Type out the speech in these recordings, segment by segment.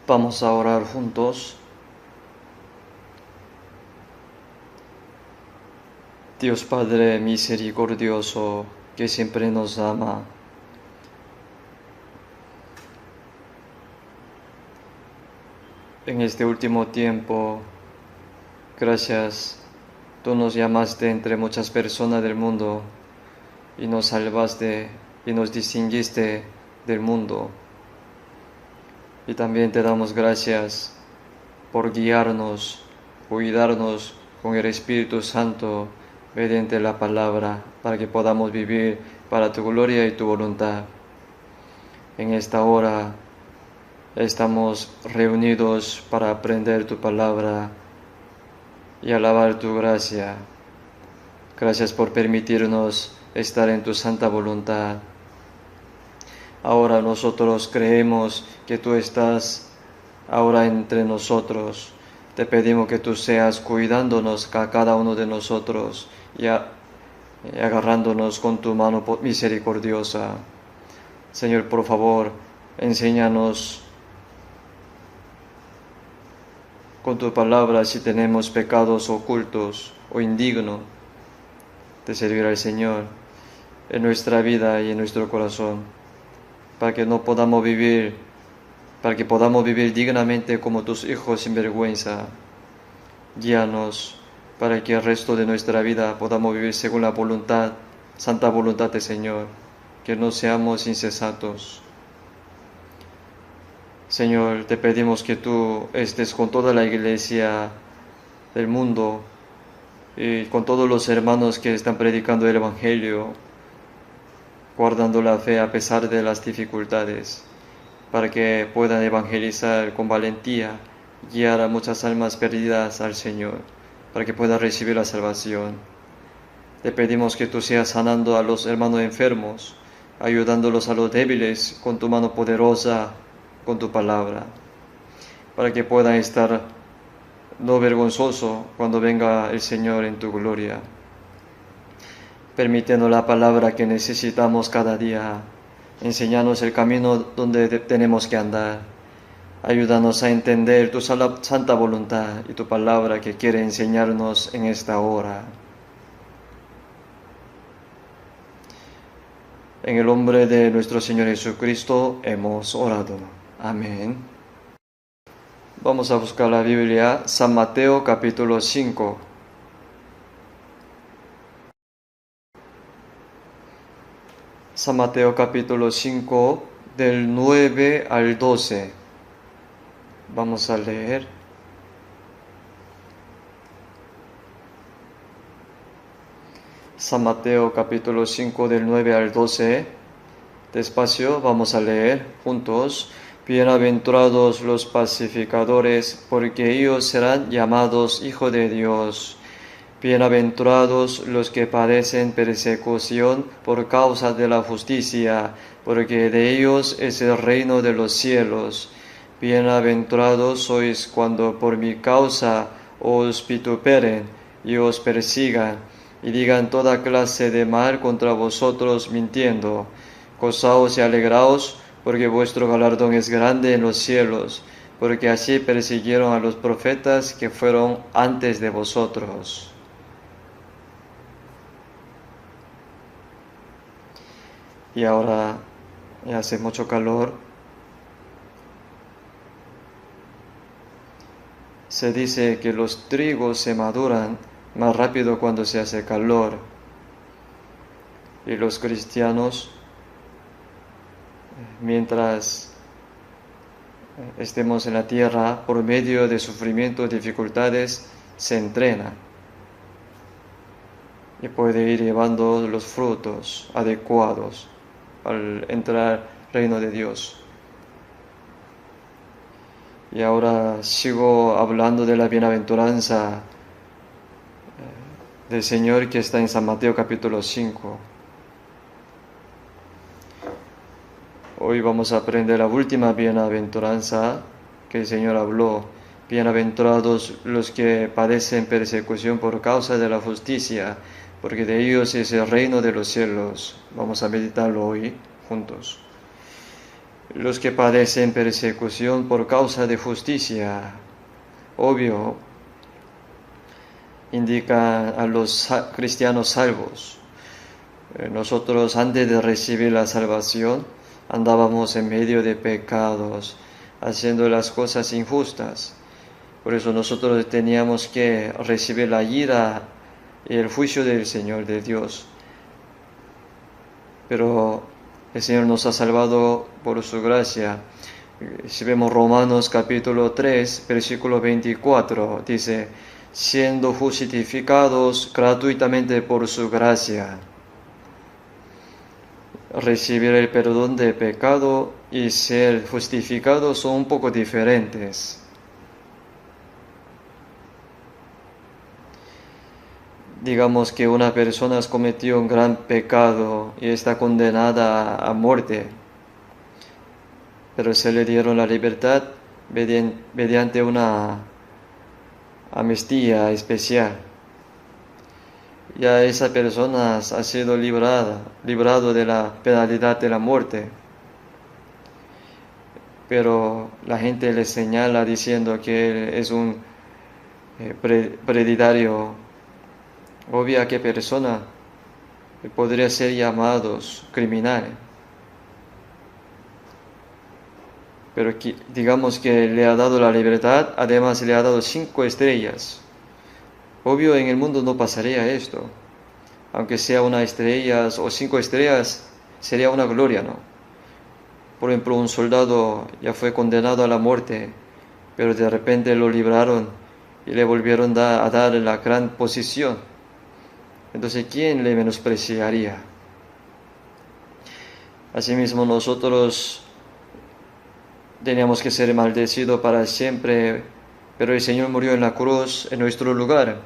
Vamos a orar juntos. Dios Padre misericordioso, que siempre nos ama, en este último tiempo, gracias, tú nos llamaste entre muchas personas del mundo y nos salvaste y nos distinguiste del mundo. Y también te damos gracias por guiarnos, cuidarnos con el Espíritu Santo mediante la palabra, para que podamos vivir para tu gloria y tu voluntad. En esta hora estamos reunidos para aprender tu palabra y alabar tu gracia. Gracias por permitirnos estar en tu santa voluntad. Ahora nosotros creemos que tú estás ahora entre nosotros. Te pedimos que tú seas cuidándonos a cada uno de nosotros y agarrándonos con tu mano misericordiosa. Señor, por favor, enséñanos con tu palabra si tenemos pecados ocultos o indignos de servir al Señor en nuestra vida y en nuestro corazón, para que podamos vivir dignamente como tus hijos sin vergüenza. Guíanos para que el resto de nuestra vida podamos vivir según la santa voluntad del Señor, que no seamos insensatos. Señor, te pedimos que tú estés con toda la iglesia del mundo y con todos los hermanos que están predicando el Evangelio, guardando la fe a pesar de las dificultades, para que puedan evangelizar con valentía, guiar a muchas almas perdidas al Señor, para que puedan recibir la salvación. Te pedimos que tú seas sanando a los hermanos enfermos, ayudándolos a los débiles con tu mano poderosa, con tu palabra, para que puedan estar no vergonzosos cuando venga el Señor en tu gloria. Permítenos la palabra que necesitamos cada día. Enséñanos el camino donde tenemos que andar. Ayúdanos a entender tu santa voluntad y tu palabra que quiere enseñarnos en esta hora. En el nombre de nuestro Señor Jesucristo hemos orado. Amén. Vamos a buscar la Biblia, San Mateo capítulo 5. San Mateo capítulo 5, del 9 al 12. Vamos a leer. San Mateo capítulo 5, del 9 al 12. Despacio, vamos a leer juntos. Bienaventurados los pacificadores, porque ellos serán llamados hijos de Dios. Bienaventurados los que padecen persecución por causa de la justicia, porque de ellos es el reino de los cielos. Bienaventurados sois cuando por mi causa os vituperen y os persigan, y digan toda clase de mal contra vosotros mintiendo. Gozaos y alegraos, porque vuestro galardón es grande en los cielos, porque así persiguieron a los profetas que fueron antes de vosotros. Y ahora ya hace mucho calor. Se dice que los trigos se maduran más rápido cuando se hace calor. Y los cristianos, mientras estemos en la tierra, por medio de sufrimientos, dificultades, se entrena y puede ir llevando los frutos adecuados al entrar al reino de Dios. Y ahora sigo hablando de la bienaventuranza del Señor que está en San Mateo capítulo 5. Hoy vamos a aprender la última bienaventuranza que el Señor habló. Bienaventurados los que padecen persecución por causa de la justicia, porque de ellos es el reino de los cielos. Vamos a meditarlo hoy juntos. los que padecen persecución por causa de justicia. Obvio, indica a los cristianos salvos. Nosotros antes de recibir la salvación andábamos en medio de pecados, haciendo las cosas injustas. Por eso nosotros teníamos que recibir la ira y el juicio del Señor, de Dios. Pero el Señor nos ha salvado por su gracia. Si vemos Romanos capítulo 3, versículo 24, dice, siendo justificados gratuitamente por su gracia. Recibir el perdón de pecado y ser justificado son un poco diferentes. Digamos que una persona cometió un gran pecado y está condenada a muerte, pero se le dieron la libertad mediante una amnistía especial. Ya esa persona ha sido librado de la penalidad de la muerte, pero la gente le señala diciendo que él es un predicario. Obvia que persona podría ser llamados criminales. Pero digamos que le ha dado la libertad, además le ha dado 5 estrellas. Obvio, en el mundo no pasaría esto. Aunque sea 1 estrella o 5 estrellas, sería una gloria, ¿no? Por ejemplo, un soldado ya fue condenado a la muerte, pero de repente lo libraron y le volvieron a dar la gran posición. Entonces, ¿quién le menospreciaría? Asimismo, nosotros teníamos que ser maldecidos para siempre, pero el Señor murió en la cruz en nuestro lugar.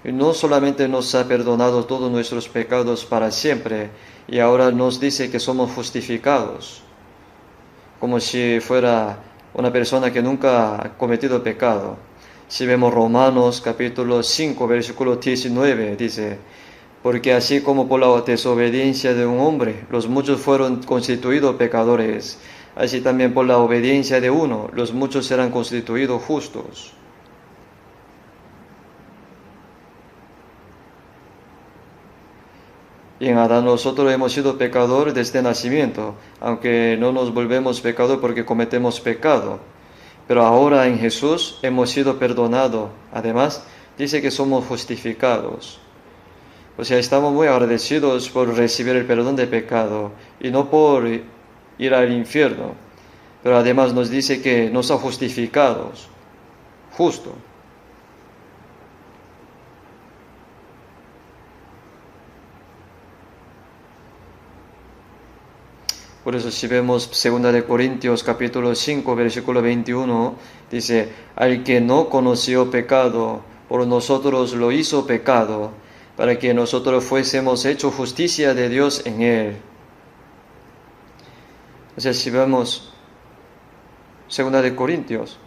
Y no solamente nos ha perdonado todos nuestros pecados para siempre, y ahora nos dice que somos justificados, como si fuera una persona que nunca ha cometido pecado. Si vemos Romanos capítulo 5, versículo 19, dice, porque así como por la desobediencia de un hombre, los muchos fueron constituidos pecadores, así también por la obediencia de uno, los muchos serán constituidos justos. Y en Adán nosotros hemos sido pecadores desde el nacimiento, aunque no nos volvemos pecadores porque cometemos pecado. Pero ahora en Jesús hemos sido perdonados. Además, dice que somos justificados. O sea, estamos muy agradecidos por recibir el perdón de pecado y no por ir al infierno. Pero además nos dice que nos ha justificados, justo. Por eso si vemos 2 Corintios capítulo 5, versículo 21, dice, al que no conoció pecado, por nosotros lo hizo pecado, para que nosotros fuésemos hechos justicia de Dios en él. O sea, si vemos 2 Corintios,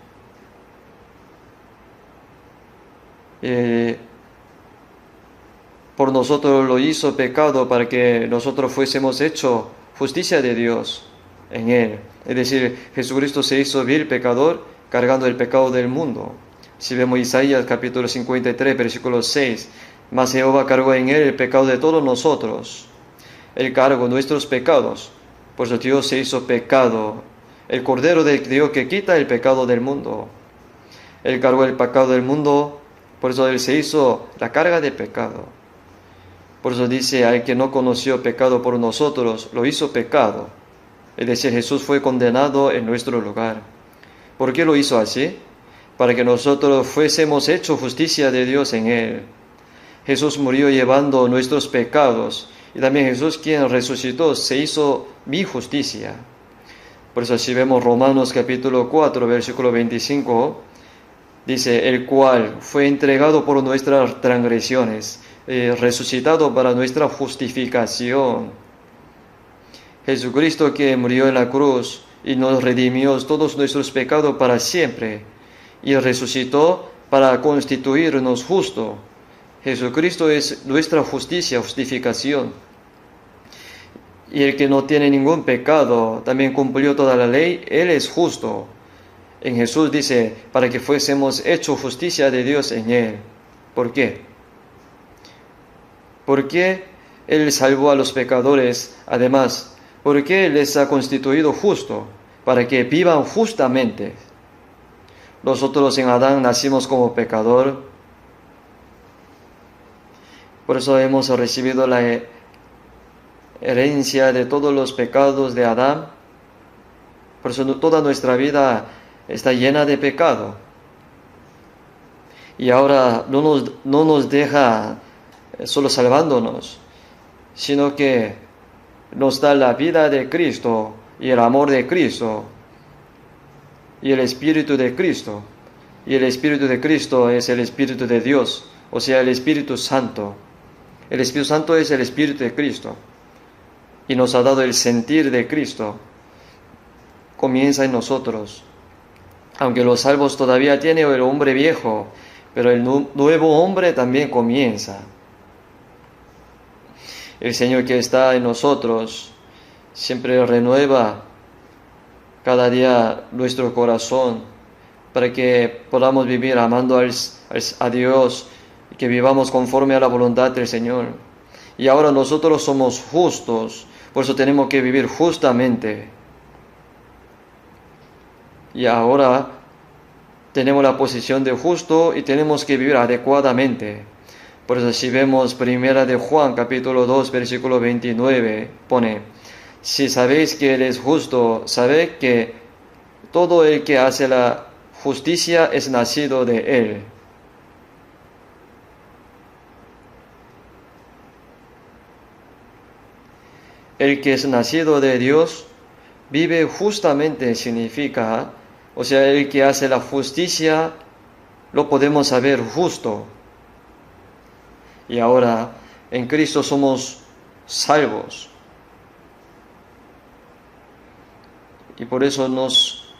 por nosotros lo hizo pecado para que nosotros fuésemos hechos justicia de Dios en él. Es decir, Jesucristo se hizo vil pecador cargando el pecado del mundo. Si vemos Isaías capítulo 53, versículo 6, mas Jehová cargó en él el pecado de todos nosotros. Él cargó nuestros pecados. Por eso Dios se hizo pecado. El Cordero de Dios que quita el pecado del mundo. Él cargó el pecado del mundo. Por eso Él se hizo la carga de pecado. Por eso dice, al que no conoció pecado por nosotros, lo hizo pecado. Es decir, Jesús fue condenado en nuestro lugar. ¿Por qué lo hizo así? Para que nosotros fuésemos hechos justicia de Dios en Él. Jesús murió llevando nuestros pecados, y también Jesús, quien resucitó, se hizo mi justicia. Por eso si vemos Romanos capítulo 4, versículo 25, dice, el cual fue entregado por nuestras transgresiones, resucitado para nuestra justificación. Jesucristo que murió en la cruz y nos redimió todos nuestros pecados para siempre, y resucitó para constituirnos justos. Jesucristo es nuestra justicia, justificación. Y el que no tiene ningún pecado, también cumplió toda la ley, Él es justo. En Jesús dice, para que fuésemos hecho justicia de Dios en Él. ¿Por qué? ¿Por qué Él salvó a los pecadores? Además, ¿por qué les ha constituido justo? Para que vivan justamente. Nosotros en Adán nacimos como pecador. Por eso hemos recibido la herencia de todos los pecados de Adán. Por eso toda nuestra vida está llena de pecado. Y ahora no nos deja solo salvándonos, sino que nos da la vida de Cristo y el amor de Cristo y el Espíritu de Cristo. Y el Espíritu de Cristo es el Espíritu de Dios, o sea, el Espíritu Santo. El Espíritu Santo es el Espíritu de Cristo y nos ha dado el sentir de Cristo. Comienza en nosotros. Aunque los salvos todavía tienen el hombre viejo, pero el nuevo hombre también comienza. El Señor que está en nosotros siempre renueva cada día nuestro corazón para que podamos vivir amando a Dios y que vivamos conforme a la voluntad del Señor. Y ahora nosotros somos justos, por eso tenemos que vivir justamente. Y ahora tenemos la posición de justo y tenemos que vivir adecuadamente. Por eso si vemos 1 de Juan capítulo 2 versículo 29, pone, si sabéis que Él es justo, sabed que todo el que hace la justicia es nacido de Él. El que es nacido de Dios vive justamente significa, o sea, el que hace la justicia lo podemos saber justo. Y ahora en Cristo somos salvos. Y por eso nos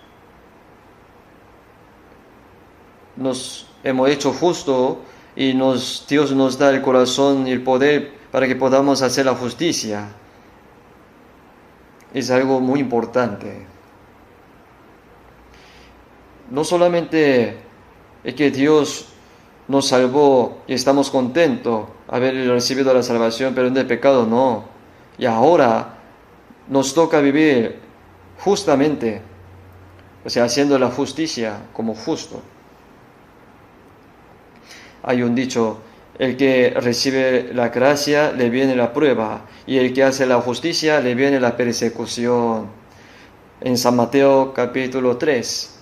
hemos hecho justo y Dios nos da el corazón y el poder para que podamos hacer la justicia. Es algo muy importante. No solamente es que Dios nos salvó y estamos contentos de haber recibido la salvación, pero de pecado no. Y ahora nos toca vivir justamente, o sea, haciendo la justicia como justo. Hay un dicho, el que recibe la gracia le viene la prueba, y el que hace la justicia le viene la persecución. En San Mateo capítulo 3,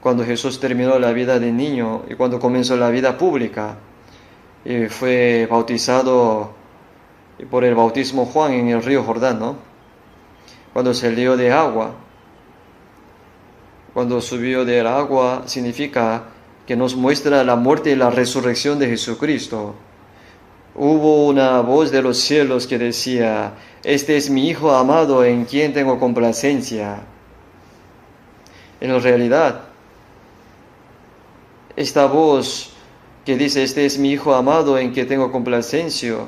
cuando Jesús terminó la vida de niño y cuando comenzó la vida pública, y fue bautizado por el bautismo Juan en el río Jordán, ¿no? Cuando salió de agua, cuando subió del agua, significa que nos muestra la muerte y la resurrección de Jesucristo. Hubo una voz de los cielos que decía, este es mi Hijo amado en quien tengo complacencia. En realidad, esta voz que dice, este es mi Hijo amado en quien tengo complacencia,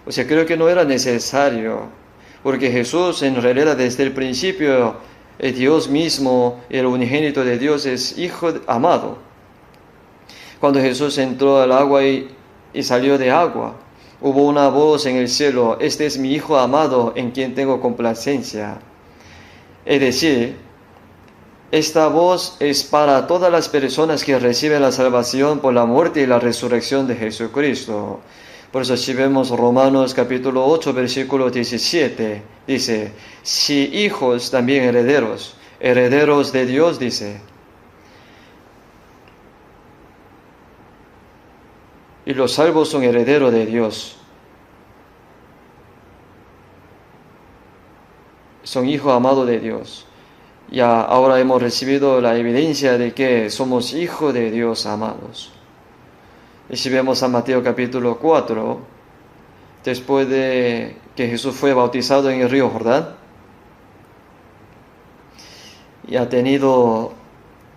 o sea, creo que no era necesario, porque Jesús en realidad desde el principio es Dios mismo, el unigénito de Dios es Hijo amado. Cuando Jesús entró al agua y salió de agua, hubo una voz en el cielo, este es mi Hijo amado en quien tengo complacencia. Es decir, esta voz es para todas las personas que reciben la salvación por la muerte y la resurrección de Jesucristo. Por eso si vemos Romanos capítulo 8, versículo 17, dice, si hijos también herederos, herederos de Dios, dice. Y los salvos son herederos de Dios. Son hijos amados de Dios. Ya ahora hemos recibido la evidencia de que somos hijos de Dios amados. Y si vemos a Mateo capítulo 4, después de que Jesús fue bautizado en el río Jordán, y ha tenido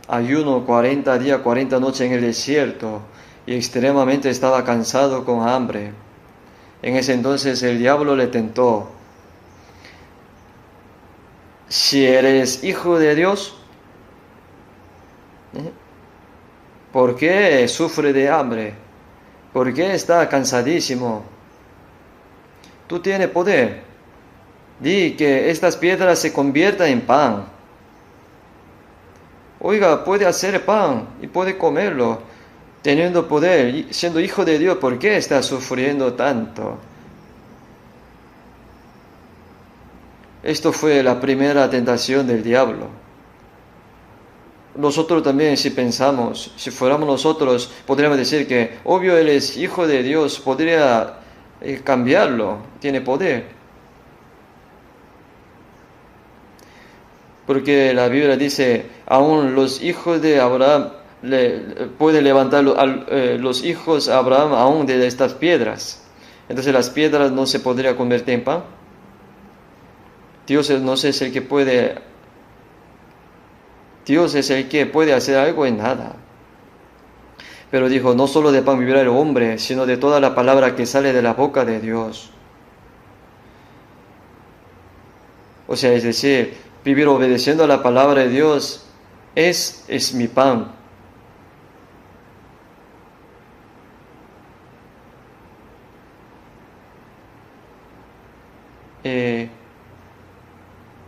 ayuno 40 días, 40 noches en el desierto, y extremadamente estaba cansado con hambre. En ese entonces el diablo le tentó si eres hijo de Dios, ¿por qué sufre de hambre? ¿Por qué está cansadísimo? Tú tienes poder. Di que estas piedras se conviertan en pan. Oiga, puede hacer pan y puede comerlo. Teniendo poder, siendo hijo de Dios, ¿por qué está sufriendo tanto? Esto fue la primera tentación del diablo. Nosotros también, si pensamos, si fuéramos nosotros, podríamos decir que, obvio, Él es hijo de Dios, podría cambiarlo, tiene poder. Porque la Biblia dice, aún los hijos de Abraham, puede levantar los hijos de Abraham aún de estas piedras. Entonces las piedras no se podrían convertir en pan. Dios no es el que puede. Dios es el que puede hacer algo en nada. Pero dijo, no solo de pan vivirá el hombre, sino de toda la palabra que sale de la boca de Dios. O sea, es decir, vivir obedeciendo a la palabra de Dios es mi pan.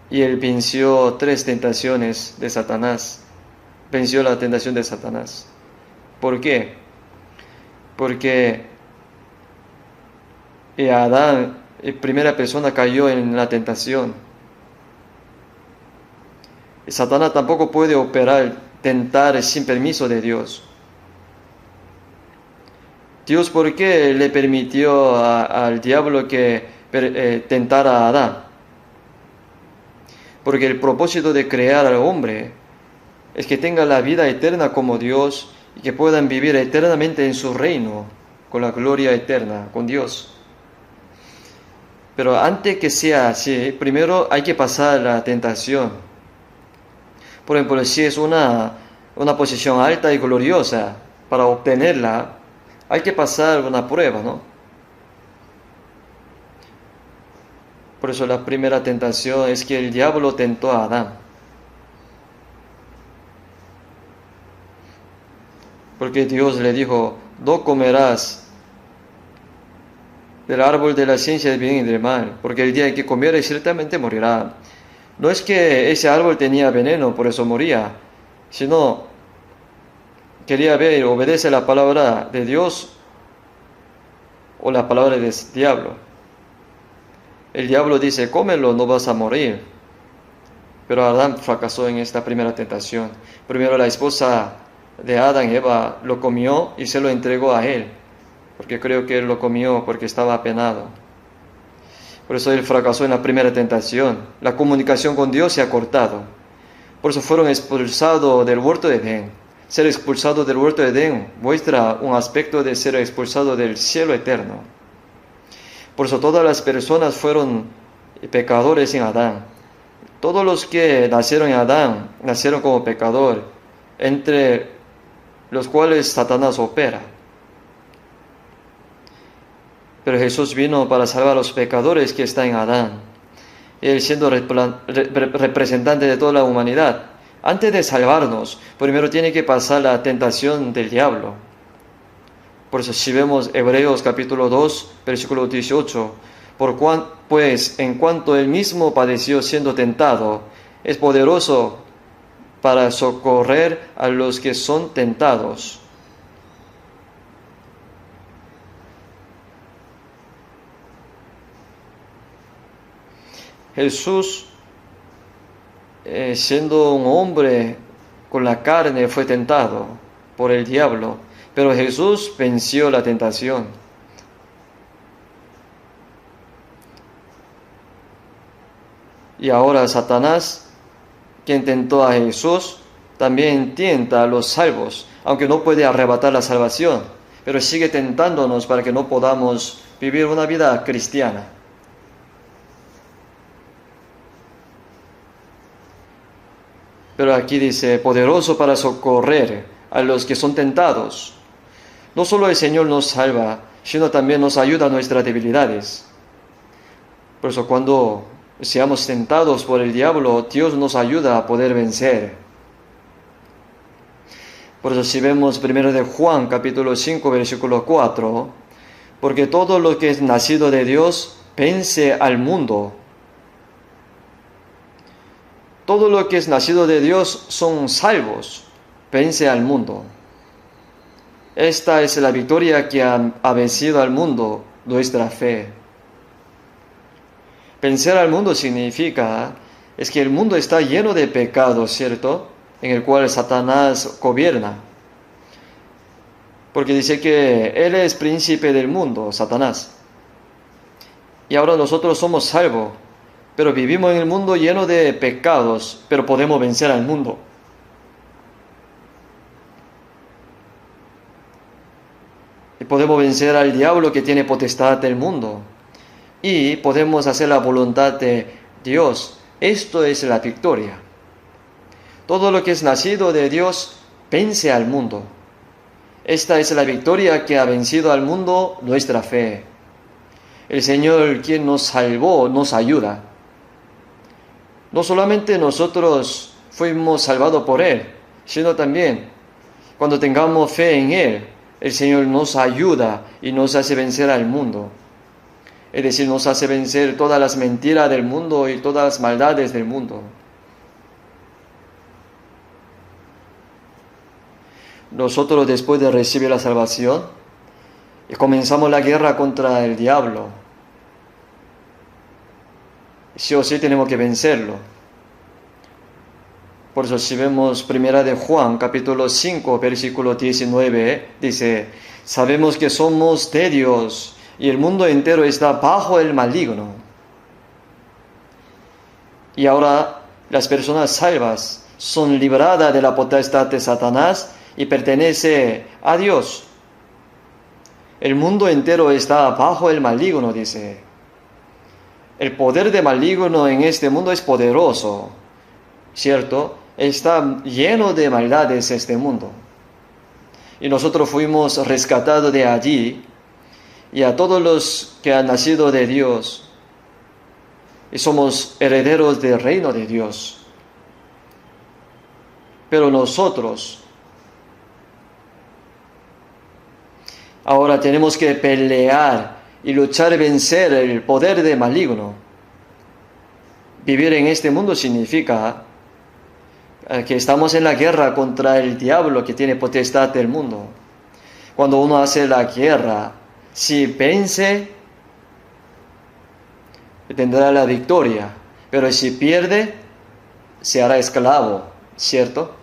Y él venció 3 tentaciones de Satanás. Venció la tentación de Satanás. ¿Por qué? Porque Adán, primera persona, cayó en la tentación. Y Satanás tampoco puede tentar sin permiso de Dios. Dios, ¿por qué le permitió al diablo que tentara a Adán? Porque el propósito de crear al hombre es que tenga la vida eterna como Dios y que puedan vivir eternamente en su reino, con la gloria eterna, con Dios. Pero antes que sea así, primero hay que pasar la tentación. Por ejemplo, si es una posición alta y gloriosa, para obtenerla hay que pasar una prueba, ¿no? Por eso la primera tentación es que el diablo tentó a Adán. Porque Dios le dijo, no comerás del árbol de la ciencia del bien y del mal, porque el día en que comieres ciertamente morirá. No es que ese árbol tenía veneno, por eso moría, sino quería ver, obedece la palabra de Dios o la palabra del diablo. El diablo dice, cómelo, no vas a morir. Pero Adán fracasó en esta primera tentación. Primero la esposa de Adán, Eva, lo comió y se lo entregó a él, porque creo que él lo comió porque estaba apenado. Por eso él fracasó en la primera tentación. La comunicación con Dios se ha cortado. Por eso fueron expulsados del huerto de Edén. Ser expulsado del huerto de Edén muestra un aspecto de ser expulsado del cielo eterno. Por eso todas las personas fueron pecadores en Adán. Todos los que nacieron en Adán nacieron como pecador, entre los cuales Satanás opera. Pero Jesús vino para salvar a los pecadores que están en Adán. Él siendo representante de toda la humanidad. Antes de salvarnos, primero tiene que pasar la tentación del diablo. Por eso si vemos Hebreos capítulo 2, versículo 18, pues en cuanto él mismo padeció siendo tentado, es poderoso para socorrer a los que son tentados. Jesús, siendo un hombre con la carne, fue tentado por el diablo. Pero Jesús venció la tentación. Y ahora Satanás, quien tentó a Jesús, también tienta a los salvos, aunque no puede arrebatar la salvación, pero sigue tentándonos para que no podamos vivir una vida cristiana. Pero aquí dice, poderoso para socorrer a los que son tentados. No solo el Señor nos salva, sino también nos ayuda a nuestras debilidades. Por eso cuando seamos tentados por el diablo, Dios nos ayuda a poder vencer. Por eso si vemos 1 de Juan, capítulo 5, versículo 4, porque todo lo que es nacido de Dios vence al mundo. Todo lo que es nacido de Dios son salvos, vence al mundo. Esta es la victoria que ha vencido al mundo, nuestra fe. Vencer al mundo significa, es que el mundo está lleno de pecados, ¿cierto? En el cual Satanás gobierna. Porque dice que él es príncipe del mundo, Satanás. Y ahora nosotros somos salvos, pero vivimos en el mundo lleno de pecados, pero podemos vencer al mundo. Y podemos vencer al diablo que tiene potestad del mundo. Y podemos hacer la voluntad de Dios. Esto es la victoria. Todo lo que es nacido de Dios vence al mundo. Esta es la victoria que ha vencido al mundo, nuestra fe. El Señor, quien nos salvó, nos ayuda. No solamente nosotros fuimos salvados por Él, sino también cuando tengamos fe en Él, el Señor nos ayuda y nos hace vencer al mundo. Es decir, nos hace vencer todas las mentiras del mundo y todas las maldades del mundo. Nosotros, después de recibir la salvación, comenzamos la guerra contra el diablo. Sí o sí tenemos que vencerlo. Por eso si vemos 1 de Juan, capítulo 5, versículo 19, dice, sabemos que somos de Dios y el mundo entero está bajo el maligno. Y ahora las personas salvas son libradas de la potestad de Satanás y pertenecen a Dios. El mundo entero está bajo el maligno, dice. El poder de maligno en este mundo es poderoso, ¿cierto? Está lleno de maldades este mundo. Y nosotros fuimos rescatados de allí, y a todos los que han nacido de Dios, y somos herederos del reino de Dios. Pero nosotros ahora tenemos que pelear y luchar y vencer el poder de maligno. Vivir en este mundo significa que estamos en la guerra contra el diablo que tiene potestad del mundo. Cuando uno hace la guerra, si vence, tendrá la victoria. Pero si pierde, se hará esclavo, ¿cierto?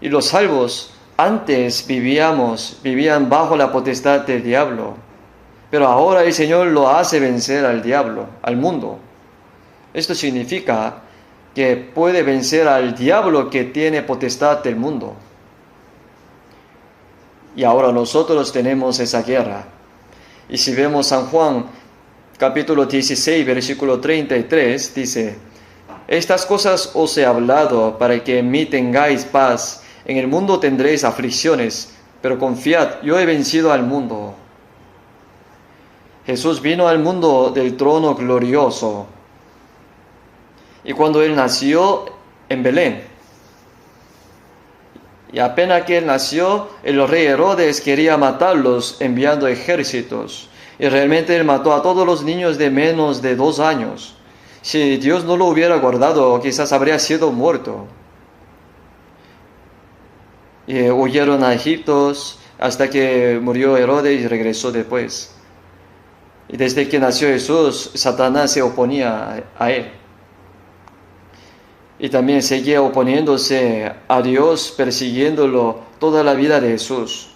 Y los salvos antes vivían bajo la potestad del diablo. Pero ahora el Señor lo hace vencer al diablo, al mundo. Esto significa que puede vencer al diablo que tiene potestad del mundo. Y ahora nosotros tenemos esa guerra. Y si vemos San Juan, capítulo 16, versículo 33, dice, estas cosas os he hablado para que en mí tengáis paz. En el mundo tendréis aflicciones, pero confiad, yo he vencido al mundo. Jesús vino al mundo del trono glorioso. Y cuando Él nació en Belén, y apenas que Él nació, el rey Herodes quería matarlos enviando ejércitos. Y realmente Él mató a todos los niños de menos de 2 años. Si Dios no lo hubiera guardado, quizás habría sido muerto. Y huyeron a Egipto hasta que murió Herodes y regresó después. Y desde que nació Jesús, Satanás se oponía a Él. Y también seguía oponiéndose a Dios, persiguiéndolo toda la vida de Jesús.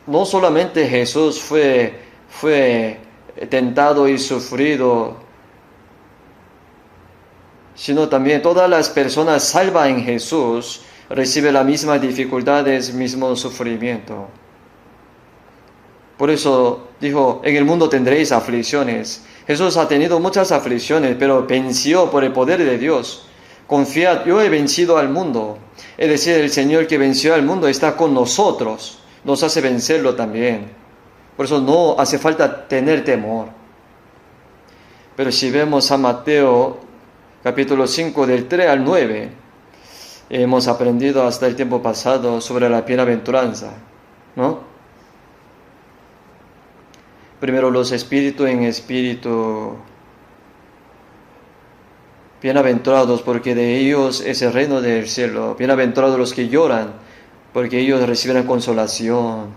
No solamente Jesús fue tentado y sufrido, sino también todas las personas salvas en Jesús reciben las mismas dificultades, mismo sufrimiento. Por eso dijo, en el mundo tendréis aflicciones. Jesús ha tenido muchas aflicciones, pero venció por el poder de Dios. Confiad, yo he vencido al mundo. Es decir, el Señor que venció al mundo está con nosotros, nos hace vencerlo también. Por eso no hace falta tener temor. Pero si vemos a Mateo capítulo 5 del 3 al 9, hemos aprendido hasta el tiempo pasado sobre la bienaventuranza, ¿no? Primero los espíritus en espíritu. Bienaventurados porque de ellos es el reino del cielo. Bienaventurados los que lloran porque ellos recibirán consolación.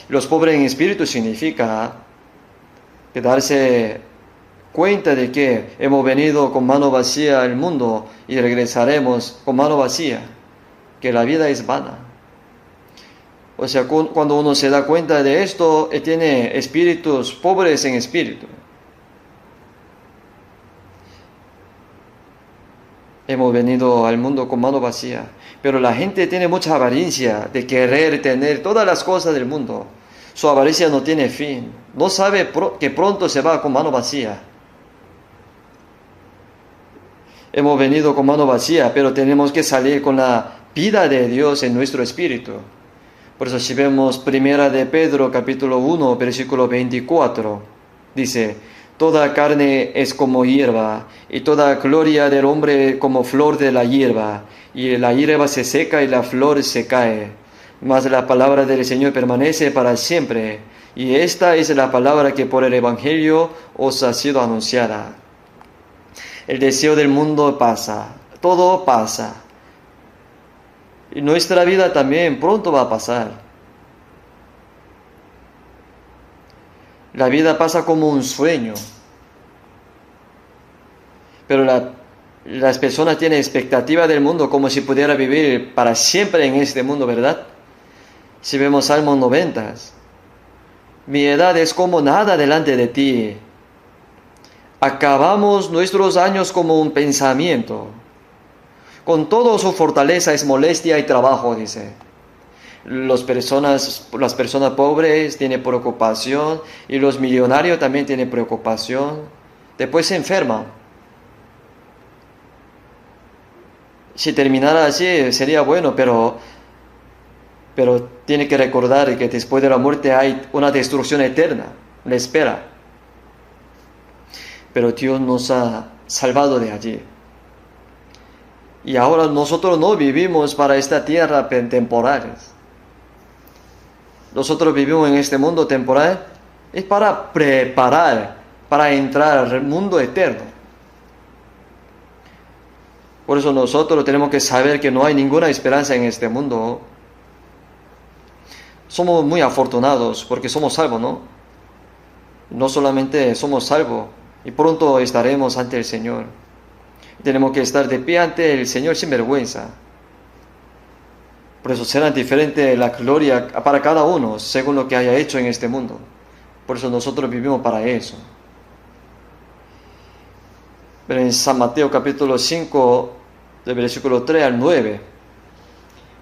Los pobres en espíritu significa que darse cuenta de que hemos venido con mano vacía al mundo y regresaremos con mano vacía, que la vida es vana. O sea, cuando uno se da cuenta de esto, tiene espíritus pobres en espíritu. Hemos venido al mundo con mano vacía, pero la gente tiene mucha avaricia de querer tener todas las cosas del mundo. Su avaricia no tiene fin, no sabe que pronto se va con mano vacía. Hemos venido con mano vacía, pero tenemos que salir con la vida de Dios en nuestro espíritu. Por eso si vemos 1 de Pedro capítulo 1 versículo 24, dice: toda carne es como hierba, y toda gloria del hombre como flor de la hierba, y la hierba se seca y la flor se cae, mas la palabra del Señor permanece para siempre, y esta es la palabra que por el Evangelio os ha sido anunciada. El deseo del mundo pasa, todo pasa. Y nuestra vida también pronto va a pasar. La vida pasa como un sueño. Pero las personas tienen expectativa del mundo como si pudiera vivir para siempre en este mundo, ¿verdad? Si vemos Salmos 90, mi edad es como nada delante de ti. Acabamos nuestros años como un pensamiento. Con toda su fortaleza es molestia y trabajo, dice. Las personas pobres tienen preocupación y los millonarios también tienen preocupación. Después se enferman. Si terminara así sería bueno, pero tiene que recordar que después de la muerte hay una destrucción eterna, le espera. Pero Dios nos ha salvado de allí. Y ahora nosotros no vivimos para esta tierra temporal. Nosotros vivimos en este mundo temporal es para preparar, para entrar al mundo eterno. Por eso nosotros tenemos que saber que no hay ninguna esperanza en este mundo. Somos muy afortunados porque somos salvos, ¿no? No solamente somos salvos, y pronto estaremos ante el Señor. Tenemos que estar de pie ante el Señor sin vergüenza. Por eso será diferente la gloria para cada uno según lo que haya hecho en este mundo. Por eso nosotros vivimos para eso. Pero en San Mateo capítulo 5, del versículo 3 al 9,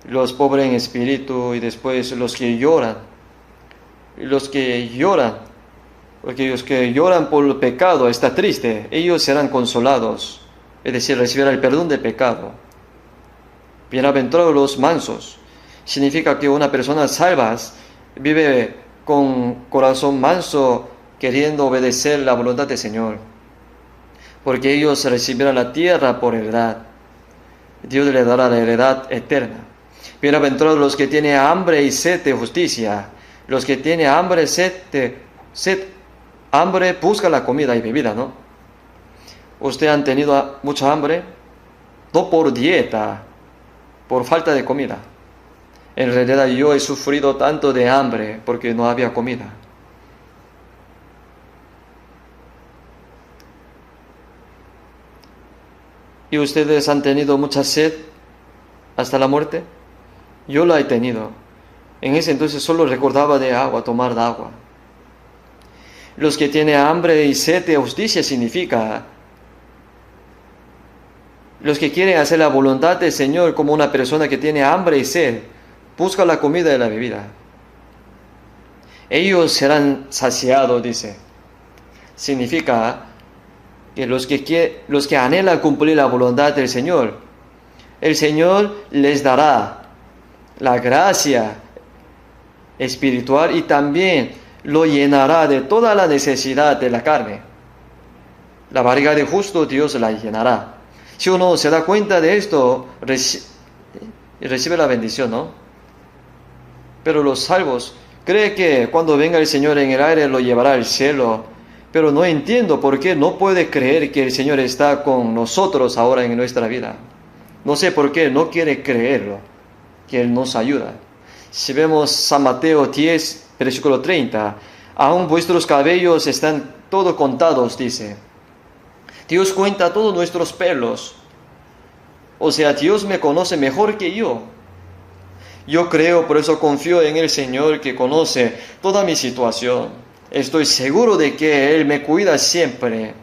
los pobres en espíritu y después los que lloran. Y los que lloran, porque los que lloran por el pecado, está triste, ellos serán consolados, es decir, recibirán el perdón del pecado. Bienaventurados los mansos, significa que una persona salva vive con corazón manso, queriendo obedecer la voluntad del Señor, porque ellos recibirán la tierra por heredad. Dios le dará la heredad eterna. Bienaventurados los que tienen hambre y sed de justicia. Los que tienen hambre, hambre, busca la comida y bebida, ¿no? ¿Usted han tenido mucha hambre? No por dieta, por falta de comida. En realidad yo he sufrido tanto de hambre porque no había comida. ¿Y ustedes han tenido mucha sed hasta la muerte? Yo la he tenido. En ese entonces solo recordaba de agua, tomar agua. Los que tienen hambre y sed de justicia significa los que quieren hacer la voluntad del Señor como una persona que tiene hambre y sed, busca la comida y la bebida. Ellos serán saciados, dice. Significa que los que anhelan cumplir la voluntad del Señor, el Señor les dará la gracia espiritual y también lo llenará de toda la necesidad de la carne. La barriga de justo Dios la llenará. Si uno se da cuenta de esto, recibe la bendición, ¿no? Pero los salvos creen que cuando venga el Señor en el aire lo llevará al cielo. Pero no entiendo por qué no puede creer que el Señor está con nosotros ahora en nuestra vida. No sé por qué no quiere creerlo, que Él nos ayuda. Si vemos San Mateo 10, versículo 30, aún vuestros cabellos están todos contados, dice. Dios cuenta todos nuestros pelos. O sea, Dios me conoce mejor que yo. Yo creo, por eso confío en el Señor que conoce toda mi situación. Estoy seguro de que Él me cuida siempre.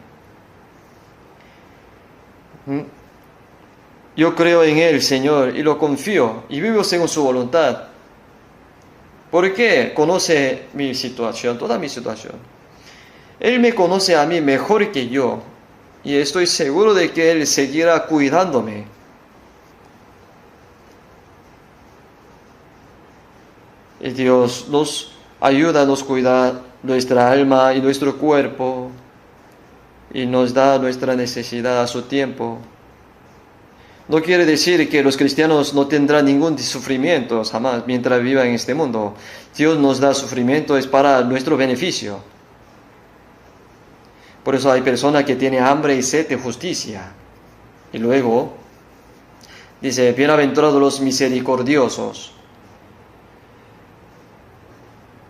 Yo creo en Él, Señor, y lo confío, y vivo según su voluntad. ¿Por qué? Conoce mi situación, toda mi situación. Él me conoce a mí mejor que yo, y estoy seguro de que Él seguirá cuidándome. Y Dios nos ayuda, nos cuida nuestra alma y nuestro cuerpo, y nos da nuestra necesidad a su tiempo. No quiere decir que los cristianos no tendrán ningún sufrimiento jamás mientras vivan en este mundo. Dios nos da sufrimiento, es para nuestro beneficio. Por eso hay personas que tienen hambre y sed de justicia. Y luego dice, bienaventurados los misericordiosos.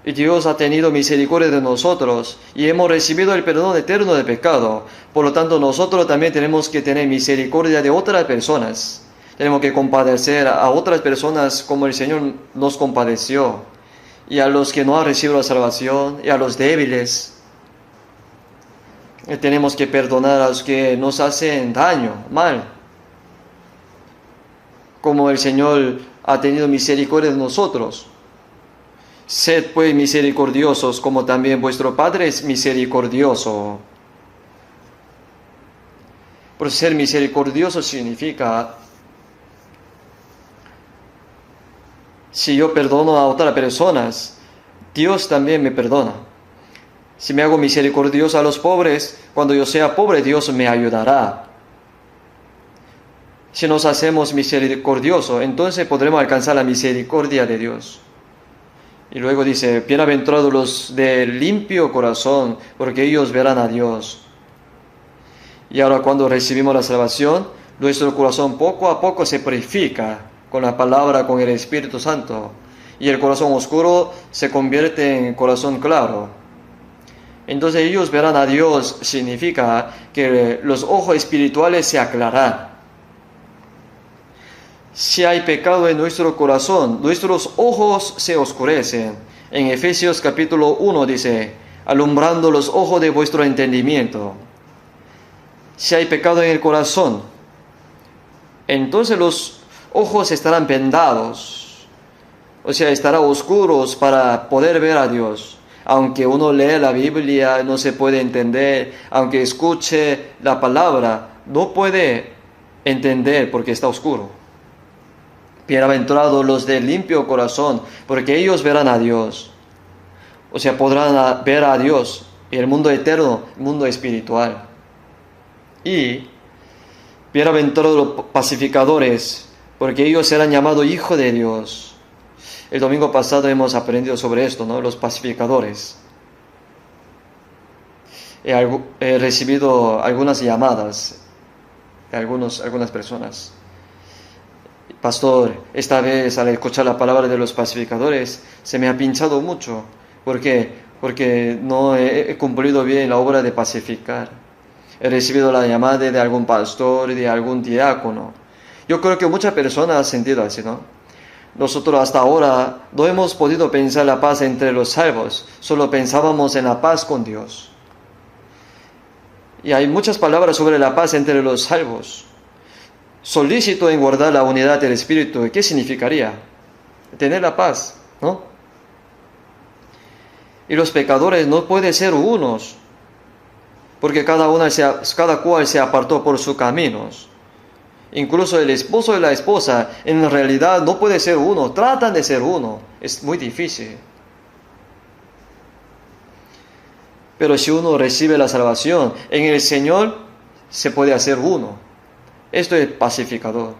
Y Dios ha tenido misericordia de nosotros y hemos recibido el perdón eterno de pecado. Por lo tanto, nosotros también tenemos que tener misericordia de otras personas. Tenemos que compadecer a otras personas como el Señor nos compadeció. Y a los que no han recibido la salvación y a los débiles. Y tenemos que perdonar a los que nos hacen daño, mal. Como el Señor ha tenido misericordia de nosotros. Sed pues misericordiosos, como también vuestro Padre es misericordioso. Por ser misericordioso significa, si yo perdono a otras personas, Dios también me perdona. Si me hago misericordioso a los pobres, cuando yo sea pobre, Dios me ayudará. Si nos hacemos misericordiosos, entonces podremos alcanzar la misericordia de Dios. Y luego dice, bienaventurados los de limpio corazón, porque ellos verán a Dios. Y ahora cuando recibimos la salvación, nuestro corazón poco a poco se purifica con la palabra, con el Espíritu Santo. Y el corazón oscuro se convierte en corazón claro. Entonces ellos verán a Dios, significa que los ojos espirituales se aclaran. Si hay pecado en nuestro corazón, nuestros ojos se oscurecen. En Efesios capítulo 1 dice, alumbrando los ojos de vuestro entendimiento. Si hay pecado en el corazón, entonces los ojos estarán vendados. O sea, estarán oscuros para poder ver a Dios. Aunque uno lee la Biblia, no se puede entender. Aunque escuche la palabra, no puede entender porque está oscuro. Bienaventurados los de limpio corazón, porque ellos verán a Dios. O sea, podrán ver a Dios, y el mundo eterno, el mundo espiritual. Y bienaventurados los pacificadores, porque ellos serán llamados hijos de Dios. El domingo pasado hemos aprendido sobre esto, ¿no? Los pacificadores. He recibido algunas llamadas de algunas personas. Pastor, esta vez al escuchar la palabra de los pacificadores se me ha pinchado mucho. ¿Por qué? Porque no he cumplido bien la obra de pacificar. He recibido la llamada de algún pastor, de algún diácono. Yo creo que muchas personas han sentido así, ¿no? Nosotros hasta ahora no hemos podido pensar la paz entre los salvos, solo pensábamos en la paz con Dios. Y hay muchas palabras sobre la paz entre los salvos. Solícito en guardar la unidad del Espíritu. ¿Qué significaría? Tener la paz, ¿no? Y los pecadores no pueden ser unos, porque cada cual se apartó por sus caminos. Incluso el esposo y la esposa en realidad no puede ser uno, tratan de ser uno. Es muy difícil. Pero si uno recibe la salvación, en el Señor se puede hacer uno. Esto es pacificador.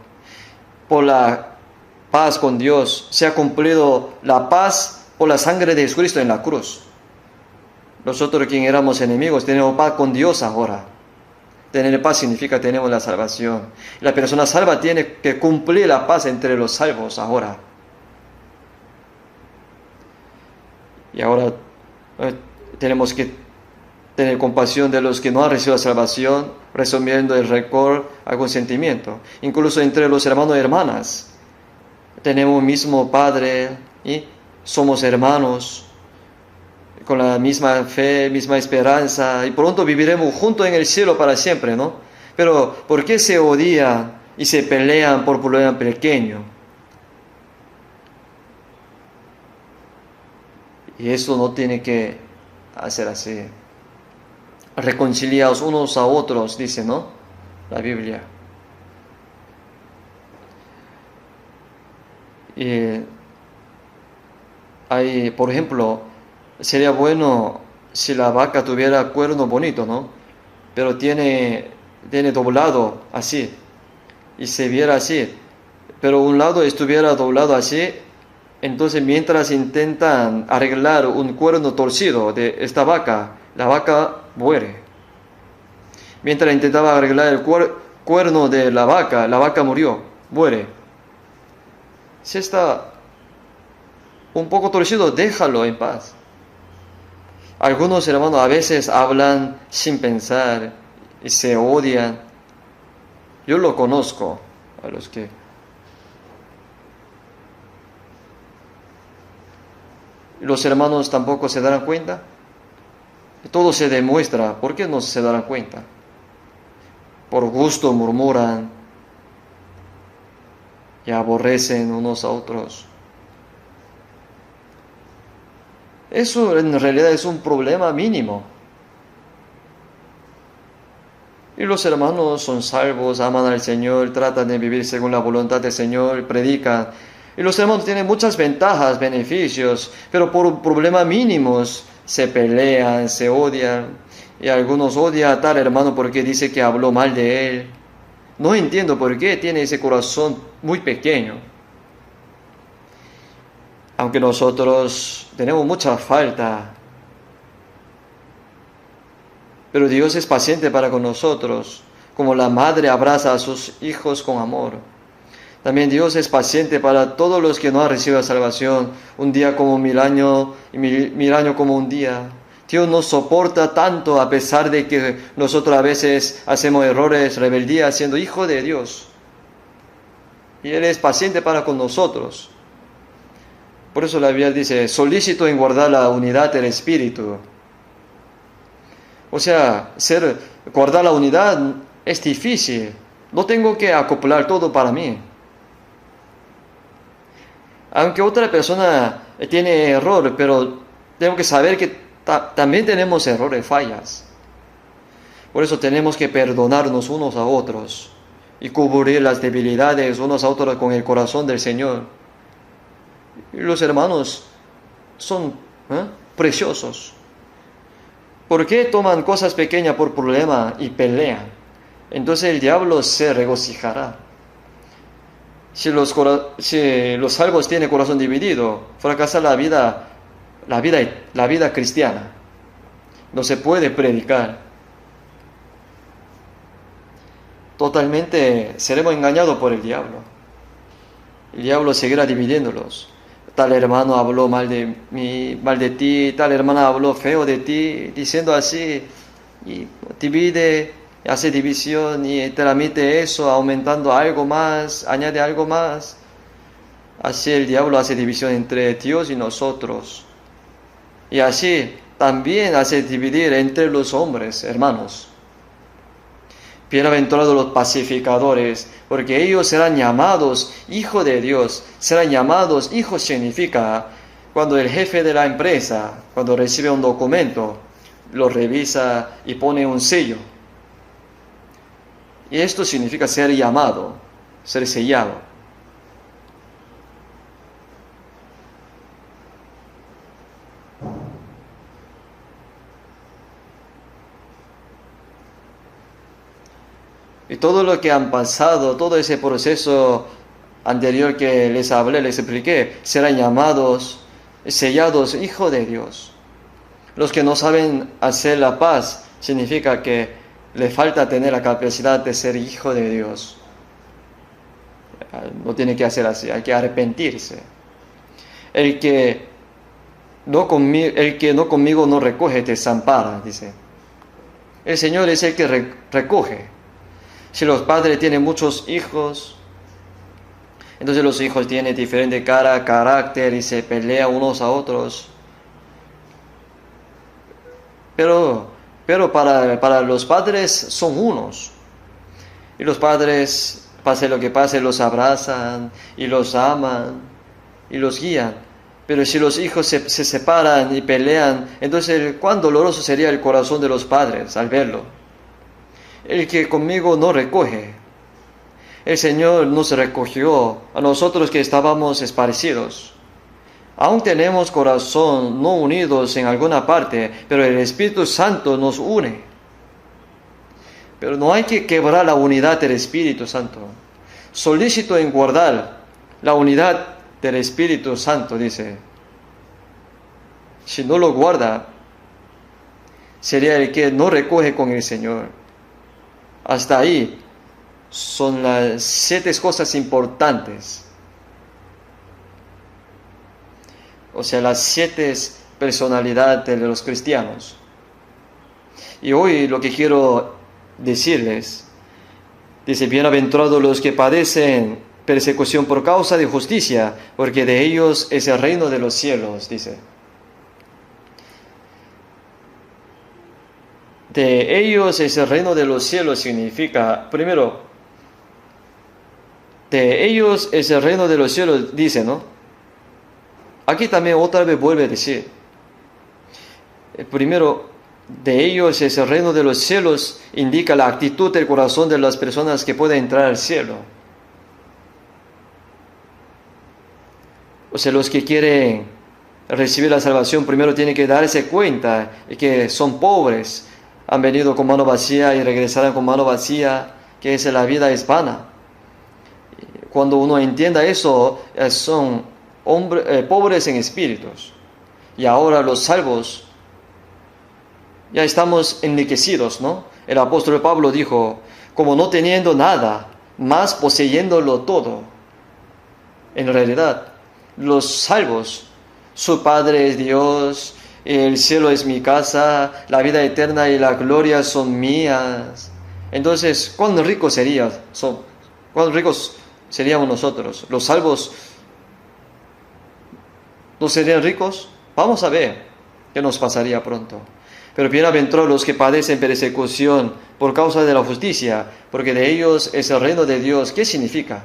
Por la paz con Dios se ha cumplido la paz por la sangre de Jesucristo en la cruz. Nosotros, quien éramos enemigos, tenemos paz con Dios ahora. Tener paz significa que tenemos la salvación. La persona salva tiene que cumplir la paz entre los salvos ahora. Y ahora tenemos que tener compasión de los que no han recibido la salvación, resumiendo el rencor, algún sentimiento. Incluso entre los hermanos y hermanas. Tenemos un mismo Padre y somos hermanos, con la misma fe, misma esperanza, y pronto viviremos juntos en el cielo para siempre, ¿no? Pero, ¿por qué se odian y se pelean por problemas pequeños? Y eso no tiene que hacer así. Reconciliaos unos a otros, dice, ¿no? La Biblia. Y hay, por ejemplo, sería bueno si la vaca tuviera cuerno bonito, ¿no? Pero tiene doblado así, y se viera así, pero un lado estuviera doblado así, entonces mientras intentan arreglar un cuerno torcido de esta vaca, la vaca muere. Mientras intentaba arreglar el cuerno de la vaca murió, muere. Si está un poco torcido, déjalo en paz. Algunos hermanos a veces hablan sin pensar y se odian. Yo lo conozco, a los que... Los hermanos tampoco se darán cuenta. Todo se demuestra. ¿Por qué no se darán cuenta? Por gusto murmuran y aborrecen unos a otros. Eso en realidad es un problema mínimo. Y los hermanos son salvos, aman al Señor, tratan de vivir según la voluntad del Señor, predican. Y los hermanos tienen muchas ventajas, beneficios, pero por problemas mínimos se pelean, se odian. Y algunos odian a tal hermano porque dice que habló mal de él. No entiendo por qué tiene ese corazón muy pequeño. Aunque nosotros tenemos mucha falta, pero Dios es paciente para con nosotros, como la madre abraza a sus hijos con amor. También Dios es paciente para todos los que no han recibido la salvación, un día como 1000 años y mil años como un día. Dios nos soporta tanto a pesar de que nosotros a veces hacemos errores, rebeldía, siendo hijo de Dios. Y Él es paciente para con nosotros. Por eso la Biblia dice, solícito en guardar la unidad del Espíritu. O sea, guardar la unidad es difícil. No tengo que acoplar todo para mí. Aunque otra persona tiene error, pero tengo que saber que también tenemos errores, fallas. Por eso tenemos que perdonarnos unos a otros y cubrir las debilidades unos a otros con el corazón del Señor. Y los hermanos son preciosos. ¿Por qué toman cosas pequeñas por problema y pelean? Entonces el diablo se regocijará. Si los salvos tienen corazón dividido, fracasa la vida cristiana. No se puede predicar. Totalmente seremos engañados por el diablo. El diablo seguirá dividiéndolos. Tal hermano habló mal de ti, tal hermana habló feo de ti, diciendo así, y divide, hace división y transmite eso, aumentando algo más, añade algo más. Así el diablo hace división entre Dios y nosotros. Y así también hace dividir entre los hombres, hermanos. Bienaventurados los pacificadores, porque ellos serán llamados hijos de Dios. Serán llamados hijos significa cuando el jefe de la empresa, cuando recibe un documento, lo revisa y pone un sello. Y esto significa ser llamado. ser sellado. Y todo lo que han pasado, todo ese proceso anterior que les hablé, les expliqué, serán llamados, sellados, hijos de Dios. Los que no saben hacer la paz, significa que le falta tener la capacidad de ser hijo de Dios. No tiene que hacer así, hay que arrepentirse. El que no conmigo no recoge, te desampara, dice. El Señor es el que recoge. Si los padres tienen muchos hijos, entonces los hijos tienen diferente carácter y se pelean unos a otros. Pero para los padres son unos. Y los padres, pase lo que pase, los abrazan y los aman y los guían. Pero si los hijos se separan y pelean, entonces cuán doloroso sería el corazón de los padres al verlo. El que conmigo no recoge. El Señor nos recogió a nosotros que estábamos esparcidos. Aún tenemos corazón no unidos en alguna parte, pero el Espíritu Santo nos une. Pero no hay que quebrar la unidad del Espíritu Santo. Solicito en guardar la unidad del Espíritu Santo, dice. Si no lo guarda, sería el que no recoge con el Señor. Hasta ahí son las 7 cosas importantes. O sea, las 7 personalidades de los cristianos. Y hoy lo que quiero decirles, dice, bienaventurados los que padecen persecución por causa de justicia, porque de ellos es el reino de los cielos, dice. De ellos es el reino de los cielos significa, primero, de ellos es el reino de los cielos, dice, ¿no? Aquí también otra vez vuelve a decir, primero, de ellos es el reino de los cielos, indica la actitud del corazón de las personas que pueden entrar al cielo. O sea, los que quieren recibir la salvación primero tienen que darse cuenta de que son pobres, han venido con mano vacía y regresarán con mano vacía, que es la vida es vana. Cuando uno entienda eso, son pobres en espíritus. Y ahora los salvos, ya estamos enriquecidos, ¿no? El apóstol Pablo dijo, como no teniendo nada, más poseyéndolo todo. En realidad, los salvos, su Padre es Dios, el cielo es mi casa, la vida eterna y la gloria son mías. Entonces, ¿cuán ricos seríamos nosotros? ¿Los salvos no serían ricos? Vamos a ver qué nos pasaría pronto. Pero bienaventurados los que padecen persecución por causa de la justicia, porque de ellos es el reino de Dios. ¿Qué significa?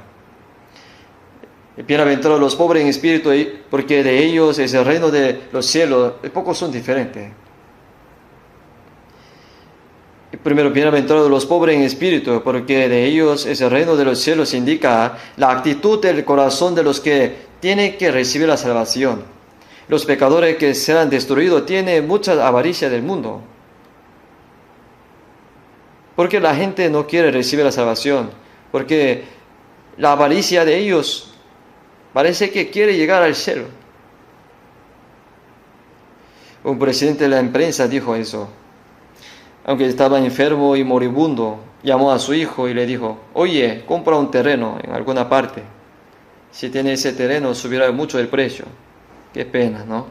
Bienaventurados los pobres en espíritu, porque de ellos es el reino de los cielos. Pocos son diferentes. Primero, bienaventurados los pobres en espíritu, porque de ellos es el reino de los cielos. Indica la actitud del corazón de los que tienen que recibir la salvación. Los pecadores que serán destruidos tienen mucha avaricia del mundo. Porque la gente no quiere recibir la salvación. Porque la avaricia de ellos parece que quiere llegar al cielo. Un presidente de la empresa dijo eso. Aunque estaba enfermo y moribundo, llamó a su hijo y le dijo, oye, compra un terreno en alguna parte. Si tiene ese terreno, subirá mucho el precio. Qué pena, ¿no?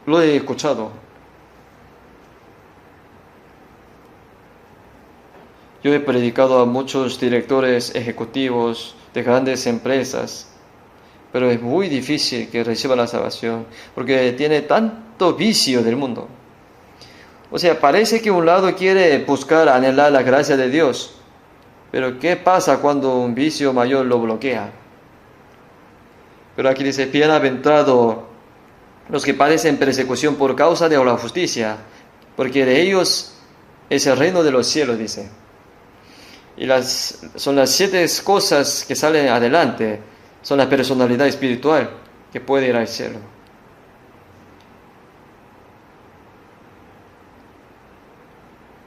Lo he escuchado. Yo he predicado a muchos directores ejecutivos de grandes empresas, pero es muy difícil que reciban la salvación, porque tiene tanto vicio del mundo. O sea, parece que un lado quiere buscar, anhelar la gracia de Dios, pero ¿qué pasa cuando un vicio mayor lo bloquea? Pero aquí dice, bienaventurados los que padecen persecución por causa de la justicia, porque de ellos es el reino de los cielos, dice. Y son las 7 cosas que salen adelante. Son la personalidad espiritual que puede ir al cielo.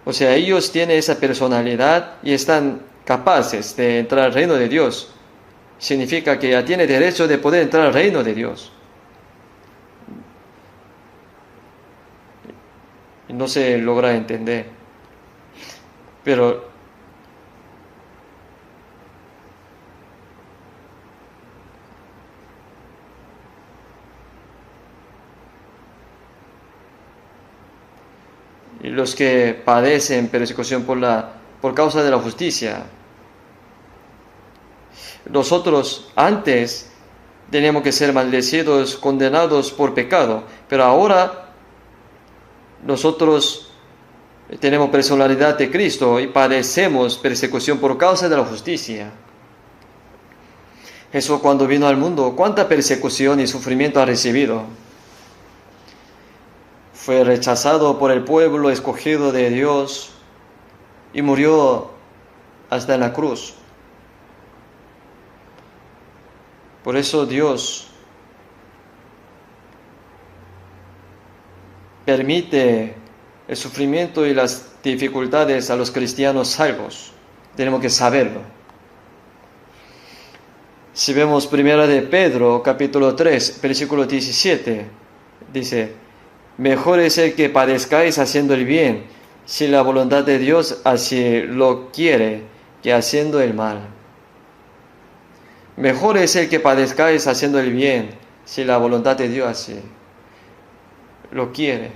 O sea, ellos tienen esa personalidad y están capaces de entrar al reino de Dios. Significa que ya tiene derecho de poder entrar al reino de Dios. Y no se logra entender. Pero y los que padecen persecución por causa de la justicia. Nosotros antes teníamos que ser maldecidos, condenados por pecado, pero ahora nosotros tenemos personalidad de Cristo y padecemos persecución por causa de la justicia. Jesús, cuando vino al mundo, ¿cuánta persecución y sufrimiento ha recibido? Fue rechazado por el pueblo escogido de Dios y murió hasta en la cruz. Por eso Dios permite el sufrimiento y las dificultades a los cristianos salvos. Tenemos que saberlo. Si vemos 1 de Pedro, capítulo 3, versículo 17, dice: mejor es el que padezcáis haciendo el bien, si la voluntad de Dios así lo quiere, que haciendo el mal. Mejor es el que padezcáis haciendo el bien, si la voluntad de Dios así lo quiere.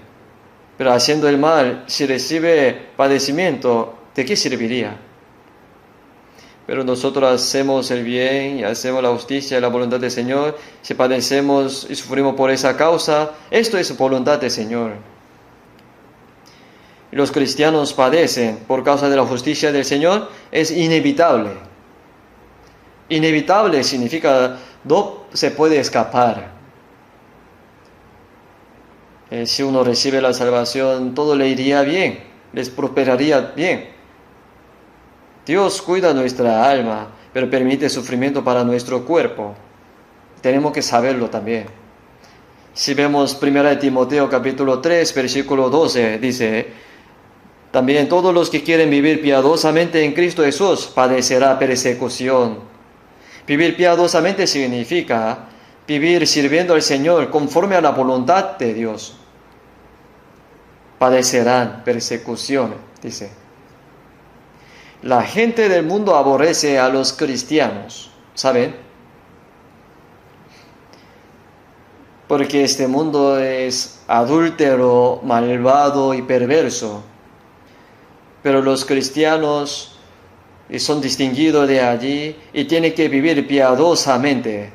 Pero haciendo el mal, si recibe padecimiento, ¿de qué serviría? Pero nosotros hacemos el bien y hacemos la justicia y la voluntad del Señor. Si padecemos y sufrimos por esa causa, esto es voluntad del Señor. Y los cristianos padecen por causa de la justicia del Señor, es inevitable. Inevitable significa no se puede escapar. Si uno recibe la salvación, todo le iría bien, les prosperaría bien. Dios cuida nuestra alma, pero permite sufrimiento para nuestro cuerpo. Tenemos que saberlo también. Si vemos 1 Timoteo capítulo 3, versículo 12, dice: también todos los que quieren vivir piadosamente en Cristo Jesús padecerá persecución. Vivir piadosamente significa vivir sirviendo al Señor conforme a la voluntad de Dios. Padecerán persecución, dice. La gente del mundo aborrece a los cristianos, ¿saben? Porque este mundo es adúltero, malvado y perverso. Pero los cristianos son distinguidos de allí y tienen que vivir piadosamente.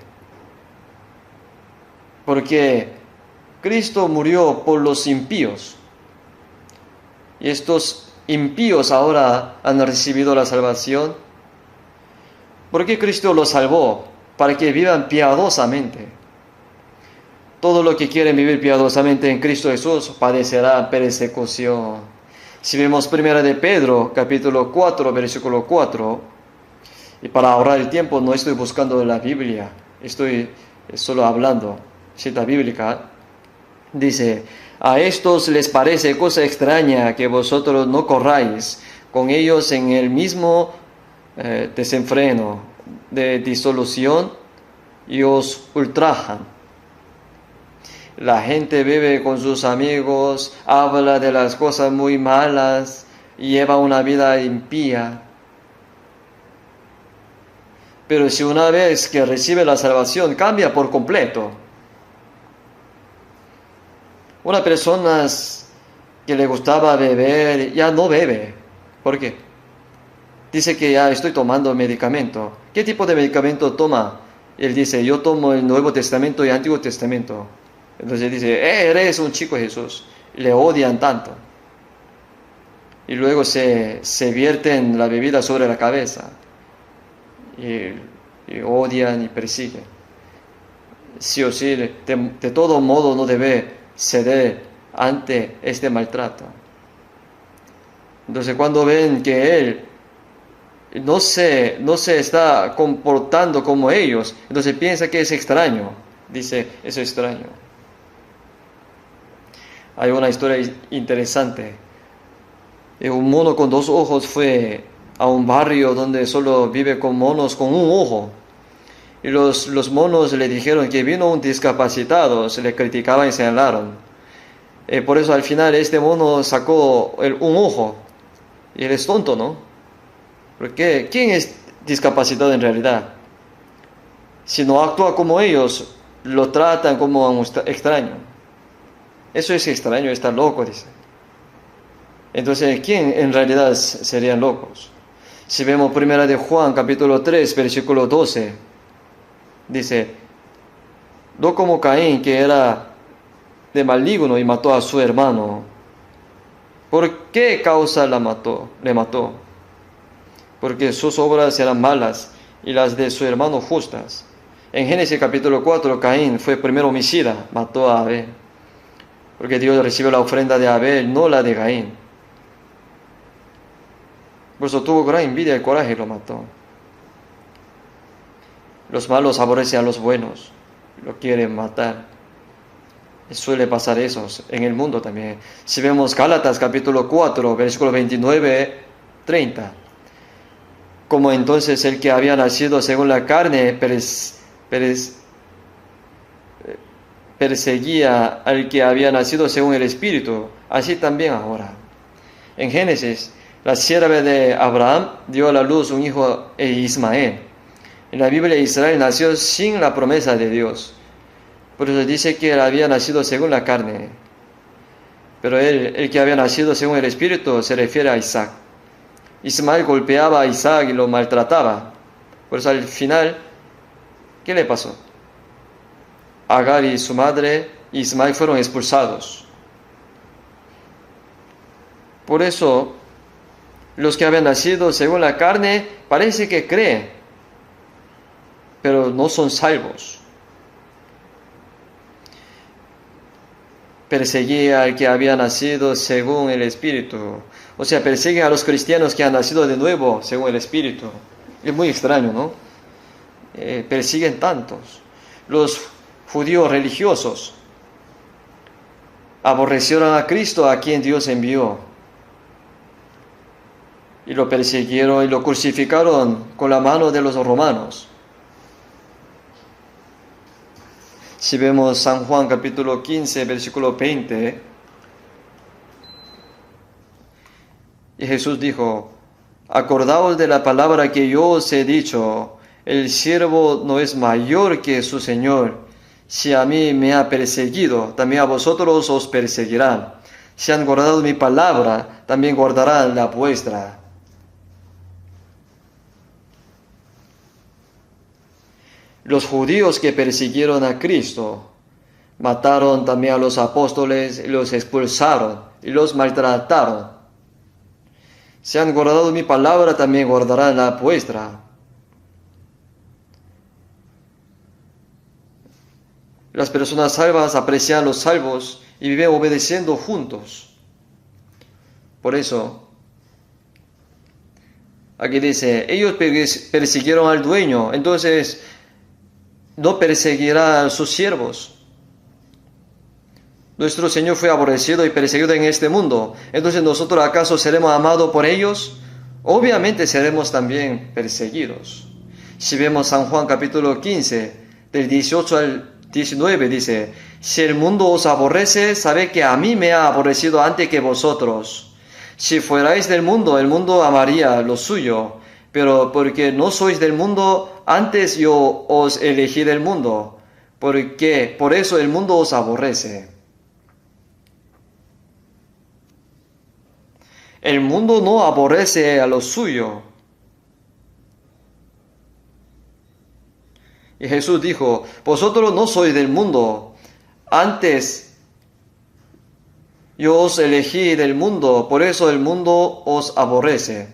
Porque Cristo murió por los impíos. Y estos impíos ahora han recibido la salvación. ¿Por qué Cristo los salvó? Para que vivan piadosamente. Todo lo que quieren vivir piadosamente en Cristo Jesús padecerá persecución. Si vemos 1 de Pedro, capítulo 4, versículo 4, y para ahorrar el tiempo no estoy buscando la Biblia, estoy solo hablando, cita bíblica, dice: a estos les parece cosa extraña que vosotros no corráis con ellos en el mismo desenfreno de disolución y os ultrajan. La gente bebe con sus amigos, habla de las cosas muy malas y lleva una vida impía. Pero si una vez que recibe la salvación, cambia por completo. Una persona que le gustaba beber, ya no bebe. ¿Por qué? Dice que ya estoy tomando medicamento. ¿Qué tipo de medicamento toma? Él dice: yo tomo el Nuevo Testamento y el Antiguo Testamento. Entonces dice: eres un chico Jesús. Le odian tanto. Y luego se vierten la bebida sobre la cabeza. Y odian y persiguen. Sí o sí, de todo modo no debe ceder ante este maltrato. Entonces cuando ven que él no se está comportando como ellos, entonces piensa que es extraño, dice, es extraño. Hay una historia interesante. Un mono con 2 ojos fue a un barrio donde solo vive con monos con un ojo. Y los monos le dijeron que vino un discapacitado, se le criticaban y señalaron. Por eso al final este mono sacó un ojo. Y él es tonto, ¿no? Porque ¿quién es discapacitado en realidad? Si no actúa como ellos, lo tratan como un extraño. Eso es extraño, está loco, dice. Entonces, ¿quién en realidad serían locos? Si vemos 1 de Juan, capítulo 3, versículo 12, dice, no como Caín, que era de maligno y mató a su hermano. ¿Por qué causa le mató? Porque sus obras eran malas y las de su hermano justas. En Génesis capítulo 4, Caín fue primero homicida, mató a Abel. Porque Dios recibió la ofrenda de Abel, no la de Caín. Por eso tuvo gran envidia y coraje y lo mató. Los malos aborrecen a los buenos, lo quieren matar. Y suele pasar eso en el mundo también. Si vemos Gálatas capítulo 4, versículo 29, 30. Como entonces el que había nacido según la carne perseguía al que había nacido según el Espíritu, así también ahora. En Génesis, la sierva de Abraham dio a la luz un hijo, Ismael. En la Biblia, Israel nació sin la promesa de Dios. Por eso dice que él había nacido según la carne. Pero el que había nacido según el Espíritu se refiere a Isaac. Ismael golpeaba a Isaac y lo maltrataba. Por eso al final, ¿qué le pasó? Agar y su madre Ismael fueron expulsados. Por eso, los que habían nacido según la carne parece que creen, pero no son salvos. Perseguía al que había nacido según el Espíritu. O sea, persiguen a los cristianos que han nacido de nuevo según el Espíritu. Es muy extraño, ¿no? Persiguen tantos. Los judíos religiosos aborrecieron a Cristo, a quien Dios envió. Y lo persiguieron y lo crucificaron con la mano de los romanos. Si vemos San Juan capítulo 15, versículo 20, y Jesús dijo, acordaos de la palabra que yo os he dicho, el siervo no es mayor que su Señor. Si a mí me ha perseguido, también a vosotros os perseguirán. Si han guardado mi palabra, también guardarán la vuestra. Los judíos que persiguieron a Cristo mataron también a los apóstoles y los expulsaron y los maltrataron. Si han guardado mi palabra, también guardarán la vuestra. Las personas salvas aprecian a los salvos y viven obedeciendo juntos. Por eso, aquí dice, ellos persiguieron al dueño, entonces no perseguirá a sus siervos. Nuestro Señor fue aborrecido y perseguido en este mundo. Entonces, ¿nosotros acaso seremos amados por ellos? Obviamente seremos también perseguidos. Si vemos San Juan capítulo 15, del 18 al 19, dice, si el mundo os aborrece, sabed que a mí me ha aborrecido antes que vosotros. Si fuerais del mundo, el mundo amaría lo suyo. Pero porque no sois del mundo, antes yo os elegí del mundo. Porque por eso el mundo os aborrece. El mundo no aborrece a lo suyo. Y Jesús dijo, vosotros no sois del mundo, antes yo os elegí del mundo, por eso el mundo os aborrece.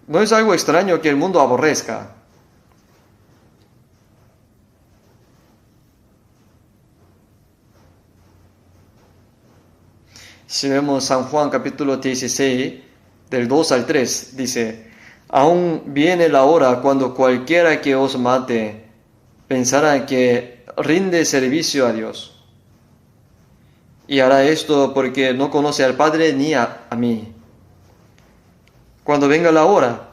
No es algo extraño que el mundo aborrezca. Si vemos San Juan capítulo 16, del 2 al 3, dice: aún viene la hora cuando cualquiera que os mate pensará que rinde servicio a Dios. Y hará esto porque no conoce al Padre ni a mí. Cuando venga la hora,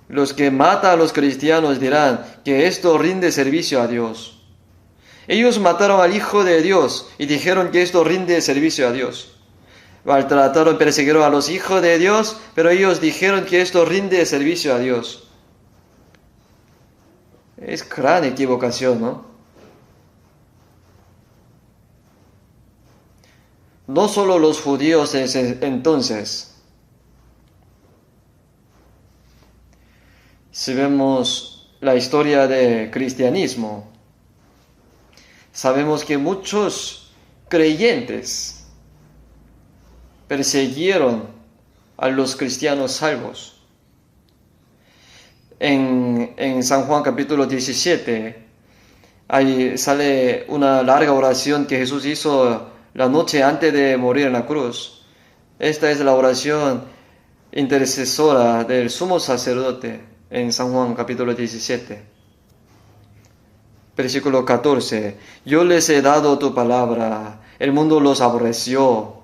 los que matan a los cristianos dirán que esto rinde servicio a Dios. Ellos mataron al Hijo de Dios y dijeron que esto rinde servicio a Dios. Maltrataron, persiguieron a los hijos de Dios, pero ellos dijeron que esto rinde servicio a Dios. Es gran equivocación, ¿no? No solo los judíos entonces. Si vemos la historia del cristianismo, sabemos que muchos creyentes persiguieron a los cristianos salvos. En San Juan capítulo 17, ahí sale una larga oración que Jesús hizo la noche antes de morir en la cruz. Esta es la oración intercesora del sumo sacerdote en San Juan capítulo 17. Versículo 14. Yo les he dado tu palabra, el mundo los aborreció,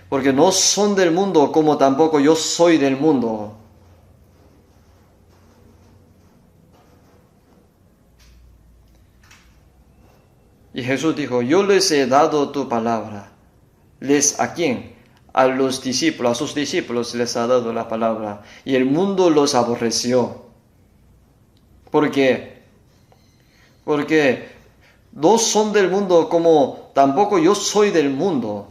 porque no son del mundo como tampoco yo soy del mundo. Y Jesús dijo: yo les he dado tu palabra. ¿Les a quién? A los discípulos, a sus discípulos les ha dado la palabra. Y el mundo los aborreció. ¿Por qué? Porque no son del mundo como tampoco yo soy del mundo.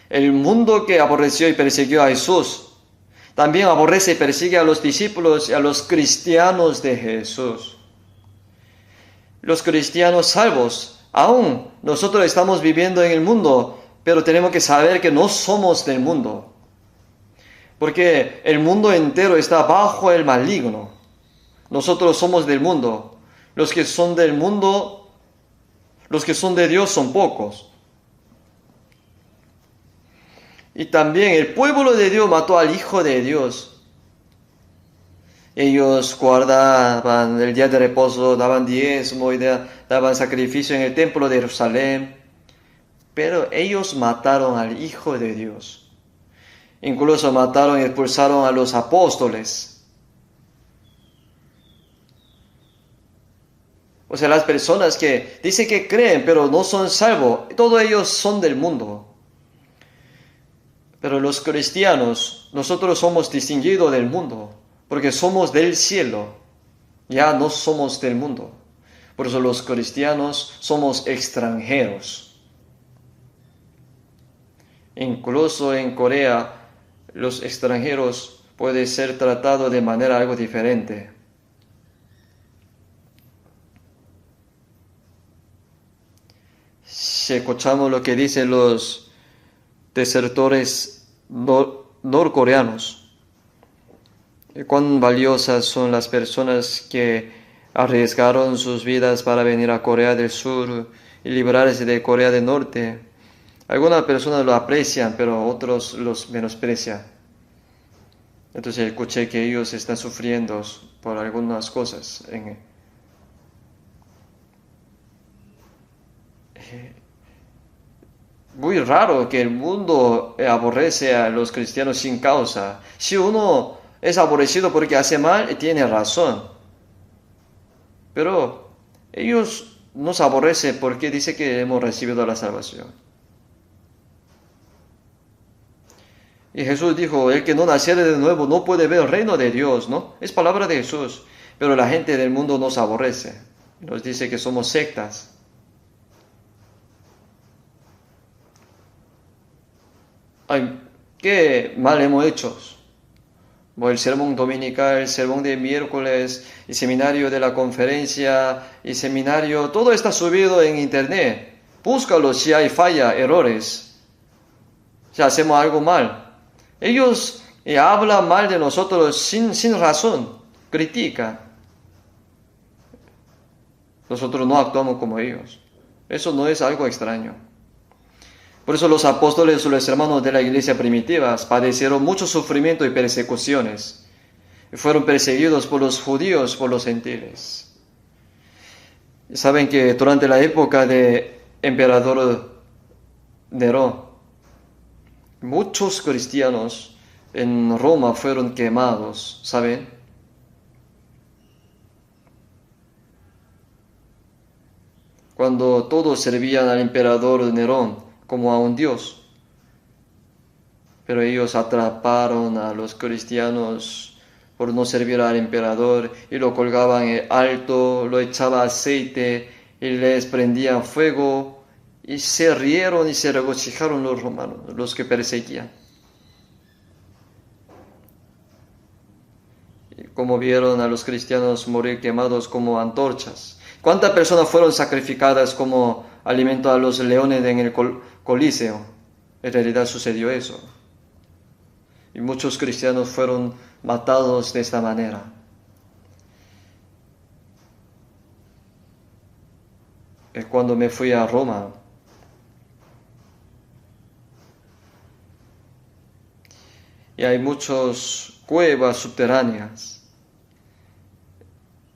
El mundo que aborreció y persiguió a Jesús, también aborrece y persigue a los discípulos y a los cristianos de Jesús. Los cristianos salvos, aún nosotros estamos viviendo en el mundo, pero tenemos que saber que no somos del mundo. Porque el mundo entero está bajo el maligno. Nosotros somos del mundo. Los que son del mundo, los que son de Dios son pocos. Y también el pueblo de Dios mató al Hijo de Dios. Ellos guardaban el día de reposo, daban diezmo y daban sacrificio en el templo de Jerusalén. Pero ellos mataron al Hijo de Dios. Incluso mataron y expulsaron a los apóstoles. O sea, las personas que dicen que creen pero no son salvos, todos ellos son del mundo. Pero los cristianos, nosotros somos distinguidos del mundo, porque somos del cielo, ya no somos del mundo. Por eso los cristianos somos extranjeros. Incluso en Corea, los extranjeros pueden ser tratados de manera algo diferente. Si escuchamos lo que dicen los desertores norcoreanos, cuán valiosas son las personas que arriesgaron sus vidas para venir a Corea del Sur y librarse de Corea del Norte. Algunas personas lo aprecian, pero otros los menosprecian. Entonces escuché que ellos están sufriendo por algunas cosas. Muy raro que el mundo aborrece a los cristianos sin causa. Si uno es aborrecido porque hace mal, tiene razón. Pero ellos nos aborrecen porque dice que hemos recibido la salvación. Y Jesús dijo: el que no naciere de nuevo no puede ver el reino de Dios, ¿no? Es palabra de Jesús. Pero la gente del mundo nos aborrece. Nos dice que somos sectas. Ay, qué mal hemos hecho. El sermón dominical, el sermón de miércoles, el seminario de la conferencia, el seminario, todo está subido en internet. Búscalo si hay falla, errores. Si hacemos algo mal. Ellos hablan mal de nosotros sin razón, critican. Nosotros no actuamos como ellos. Eso no es algo extraño. Por eso los apóstoles o los hermanos de la iglesia primitiva padecieron mucho sufrimiento y persecuciones. Fueron perseguidos por los judíos, por los gentiles. Saben que durante la época de emperador Nerón, muchos cristianos en Roma fueron quemados, ¿saben? Cuando todos servían al emperador Nerón como a un dios. Pero ellos atraparon a los cristianos por no servir al emperador y lo colgaban en alto, lo echaban aceite y les prendían fuego y se rieron y se regocijaron los romanos, los que perseguían. Y como vieron a los cristianos morir quemados como antorchas. ¿Cuántas personas fueron sacrificadas como alimento a los leones en el Coliseo? En realidad sucedió eso. Y muchos cristianos fueron matados de esta manera. Cuando me fui a Roma, y hay muchas cuevas subterráneas.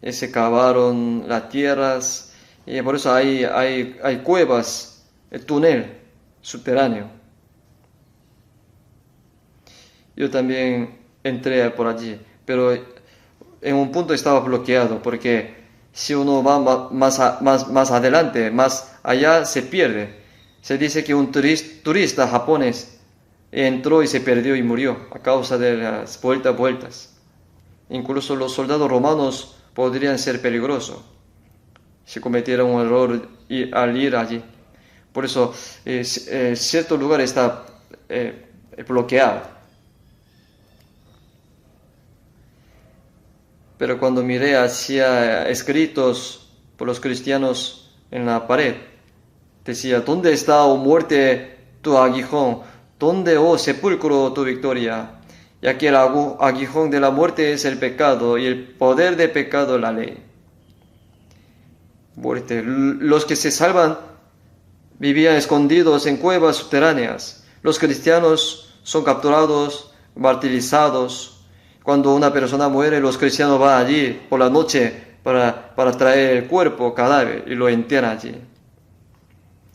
Y se cavaron las tierras, y por eso hay cuevas, el túnel subterráneo. Yo también entré por allí, pero en un punto estaba bloqueado, porque si uno va más adelante, más allá, se pierde. Se dice que un turista japonés entró y se perdió y murió a causa de las vueltas. Incluso los soldados romanos podrían ser peligrosos si cometieran un error al ir allí. Por eso cierto lugar está bloqueado. Pero cuando miré hacia escritos por los cristianos en la pared, decía: ¿dónde está, oh muerte, tu aguijón? ¿Dónde, oh sepulcro, tu victoria? Ya que el aguijón de la muerte es el pecado, y el poder de pecado la ley. Muerte. Los que se salvan vivían escondidos en cuevas subterráneas. Los cristianos son capturados, martirizados. Cuando una persona muere, los cristianos van allí por la noche para traer el cuerpo, cadáver, y lo entierran allí.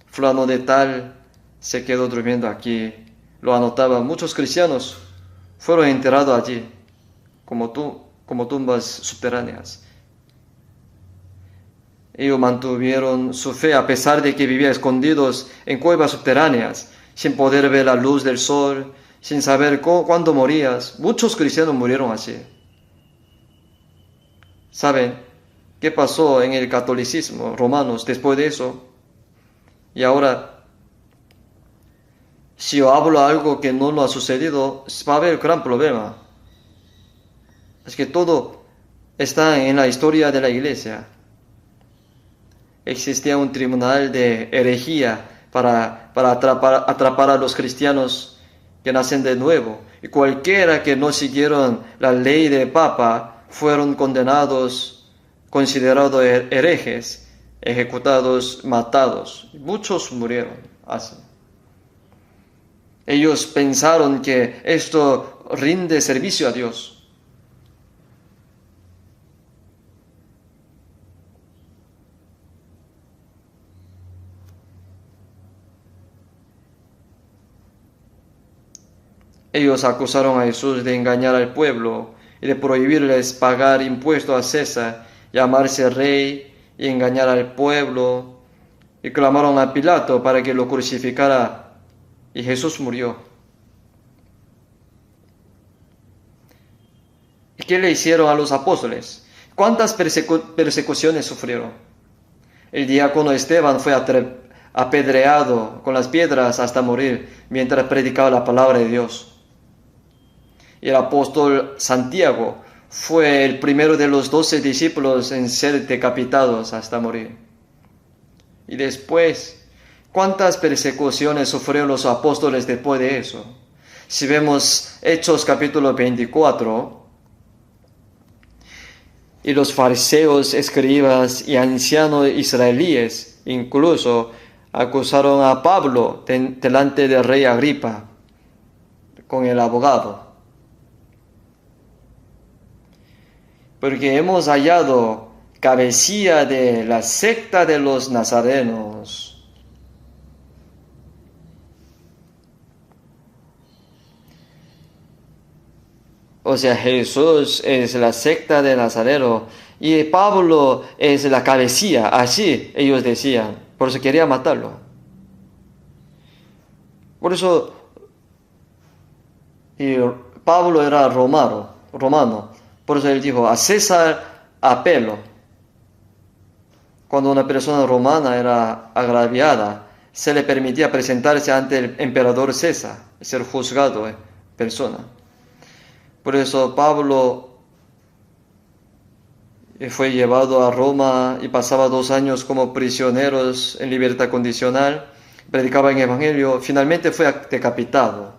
Fulano de tal se quedó durmiendo aquí. Lo anotaban. Muchos cristianos fueron enterrados allí, como tumbas subterráneas. Ellos mantuvieron su fe a pesar de que vivían escondidos en cuevas subterráneas, sin poder ver la luz del sol, sin saber cuándo morías. Muchos cristianos murieron así. ¿Saben qué pasó en el catolicismo romano después de eso? Y ahora, si yo hablo algo que no lo ha sucedido, va a haber gran problema. Es que todo está en la historia de la iglesia. Existía un tribunal de herejía para atrapar a los cristianos que nacen de nuevo. Y cualquiera que no siguieron la ley del Papa fueron condenados, considerados herejes, ejecutados, matados. Muchos murieron así. Ellos pensaron que esto rinde servicio a Dios. Ellos acusaron a Jesús de engañar al pueblo y de prohibirles pagar impuestos a César, llamarse rey y engañar al pueblo, y clamaron a Pilato para que lo crucificara, y Jesús murió. ¿Y qué le hicieron a los apóstoles? ¿Cuántas persecuciones sufrieron? El diácono Esteban fue apedreado con las piedras hasta morir mientras predicaba la palabra de Dios. Y el apóstol Santiago fue el primero de los 12 discípulos en ser decapitados hasta morir. Y después, ¿cuántas persecuciones sufrieron los apóstoles después de eso? Si vemos Hechos capítulo 24, y los fariseos, escribas y ancianos israelíes incluso acusaron a Pablo delante del rey Agripa con el abogado. Porque hemos hallado cabecilla de la secta de los nazarenos. O sea, Jesús es la secta de Nazareno y Pablo es la cabecilla, así ellos decían. Por eso quería matarlo. Por eso, y Pablo era romano. Por eso él dijo, a César apelo. Cuando una persona romana era agraviada, se le permitía presentarse ante el emperador César, ser juzgado en persona. Por eso Pablo fue llevado a Roma y pasaba 2 años como prisioneros en libertad condicional, predicaba el Evangelio, finalmente fue decapitado.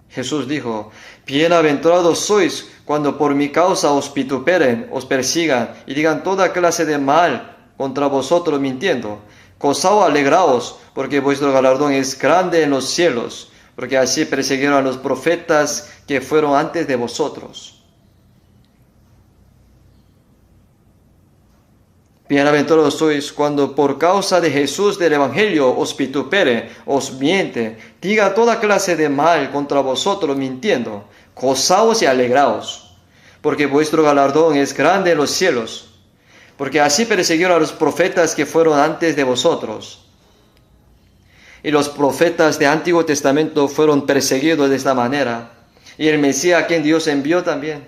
Jesús dijo, bienaventurados sois cuando por mi causa os vituperen, os persigan y digan toda clase de mal contra vosotros mintiendo. Gozaos, alegraos, porque vuestro galardón es grande en los cielos, porque así persiguieron a los profetas que fueron antes de vosotros. Bienaventurados sois cuando por causa de Jesús del Evangelio os vitupere, os miente, diga toda clase de mal contra vosotros mintiendo. Gozaos y alegraos, porque vuestro galardón es grande en los cielos, porque así persiguieron a los profetas que fueron antes de vosotros. Y los profetas de Antiguo Testamento fueron perseguidos de esta manera. Y el Mesías a quien Dios envió también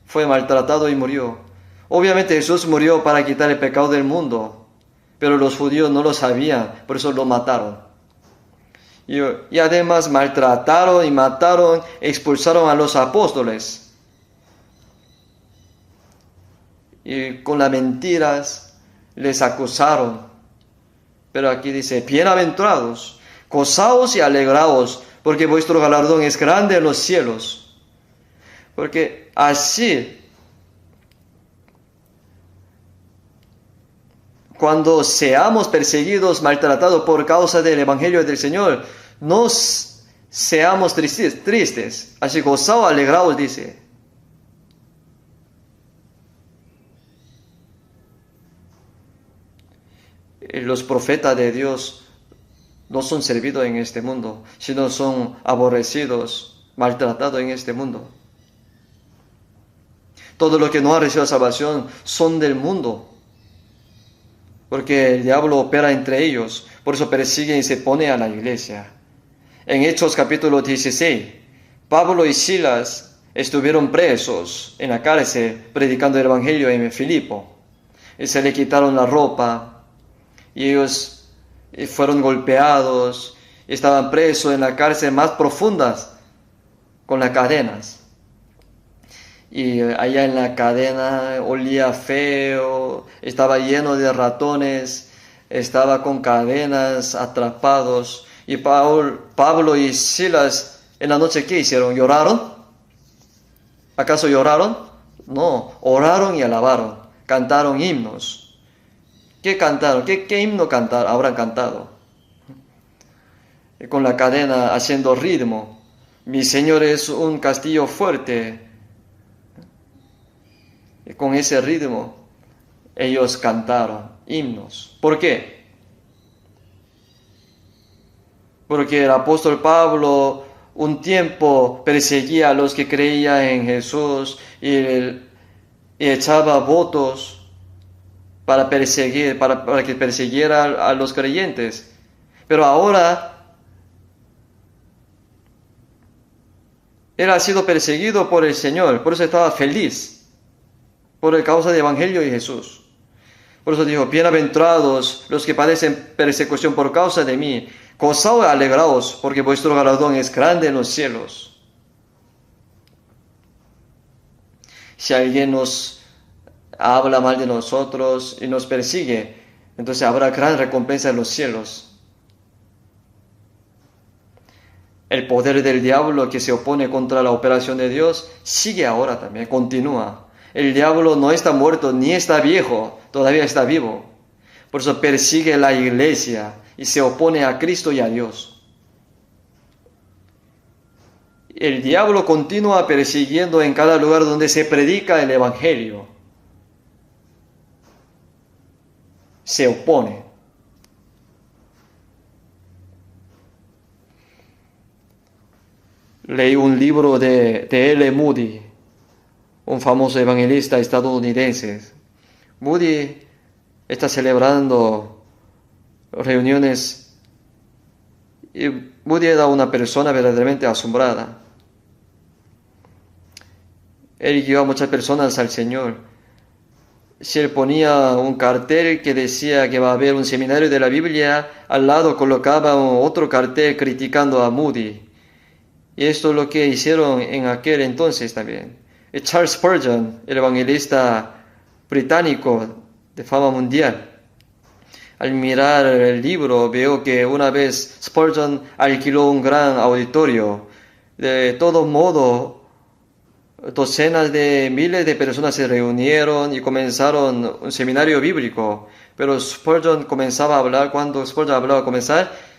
fue maltratado y murió. Obviamente Jesús murió para quitar el pecado del mundo, pero los judíos no lo sabían, por eso lo mataron. Y además maltrataron y mataron, expulsaron a los apóstoles. Y con las mentiras les acusaron. Pero aquí dice, bienaventurados, gozaos y alegraos, porque vuestro galardón es grande en los cielos. Porque así, cuando seamos perseguidos, maltratados por causa del Evangelio del Señor, no seamos tristes. Así gozaos, alegraos, dice. Los profetas de Dios no son servidos en este mundo, sino son aborrecidos, maltratados en este mundo. Todos los que no han recibido salvación son del mundo, porque el diablo opera entre ellos, por eso persigue y se pone a la iglesia. En Hechos capítulo 16, Pablo y Silas estuvieron presos en la cárcel predicando el Evangelio en Filipo, y se le quitaron la ropa, y ellos fueron golpeados, estaban presos en la cárcel más profundas con las cadenas. Y allá en la cadena olía feo, estaba lleno de ratones, estaba con cadenas, atrapados. Y Pablo y Silas en la noche, ¿qué hicieron? ¿Lloraron? ¿Acaso lloraron? No, oraron y alabaron, cantaron himnos. ¿Qué cantaron? ¿Qué himno habrán cantado? Con la cadena haciendo ritmo. Mi Señor es un castillo fuerte. Y con ese ritmo ellos cantaron himnos. ¿Por qué? Porque el apóstol Pablo un tiempo perseguía a los que creían en Jesús y echaba votos para que persiguiera a los creyentes. Pero ahora él ha sido perseguido por el Señor, por eso estaba feliz, por el causa del Evangelio de Jesús. Por eso dijo, bienaventurados los que padecen persecución por causa de mí, gozaos y alegraos, porque vuestro galardón es grande en los cielos. Si alguien nos habla mal de nosotros y nos persigue, entonces habrá gran recompensa en los cielos. El poder del diablo que se opone contra la operación de Dios sigue ahora también, continúa. El diablo no está muerto ni está viejo, todavía está vivo. Por eso persigue la iglesia y se opone a Cristo y a Dios. El diablo continúa persiguiendo en cada lugar donde se predica el Evangelio. Se opone. Leí un libro de L. Moody, un famoso evangelista estadounidense. Moody está celebrando reuniones y Moody era una persona verdaderamente asombrada. Él guió a muchas personas al Señor. Si él ponía un cartel que decía que va a haber un seminario de la Biblia, al lado colocaba otro cartel criticando a Moody. Y esto es lo que hicieron en aquel entonces también. Y Charles Spurgeon, el evangelista británico de fama mundial. Al mirar el libro veo que una vez Spurgeon alquiló un gran auditorio. De todo modo, docenas de miles de personas se reunieron y comenzaron un seminario bíblico. Pero Spurgeon comenzaba a hablar, cuando Spurgeon hablaba a comenzar,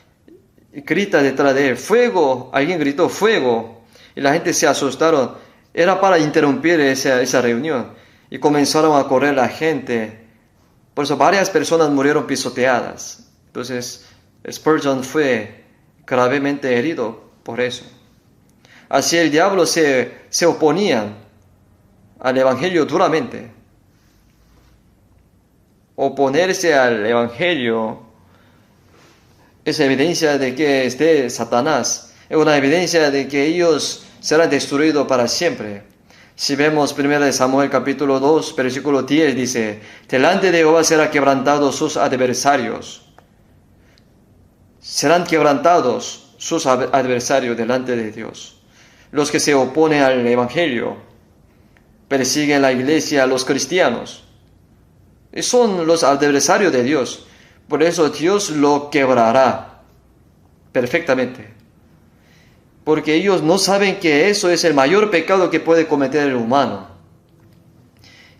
grita detrás de él, ¡fuego! Alguien gritó, ¡fuego! Y la gente se asustaron. Era para interrumpir esa reunión. Y comenzaron a correr la gente. Por eso varias personas murieron pisoteadas. Entonces Spurgeon fue gravemente herido por eso. Así el diablo se oponía al Evangelio duramente. Oponerse al Evangelio es evidencia de que es de Satanás. Es una evidencia de que ellos serán destruidos para siempre. Si vemos 1 Samuel capítulo 2, versículo 10, dice, delante de Jehová serán quebrantados sus adversarios. Serán quebrantados sus adversarios delante de Dios. Los que se oponen al Evangelio, persiguen la iglesia, a los cristianos. Y son los adversarios de Dios. Por eso Dios lo quebrará perfectamente. Porque ellos no saben que eso es el mayor pecado que puede cometer el humano.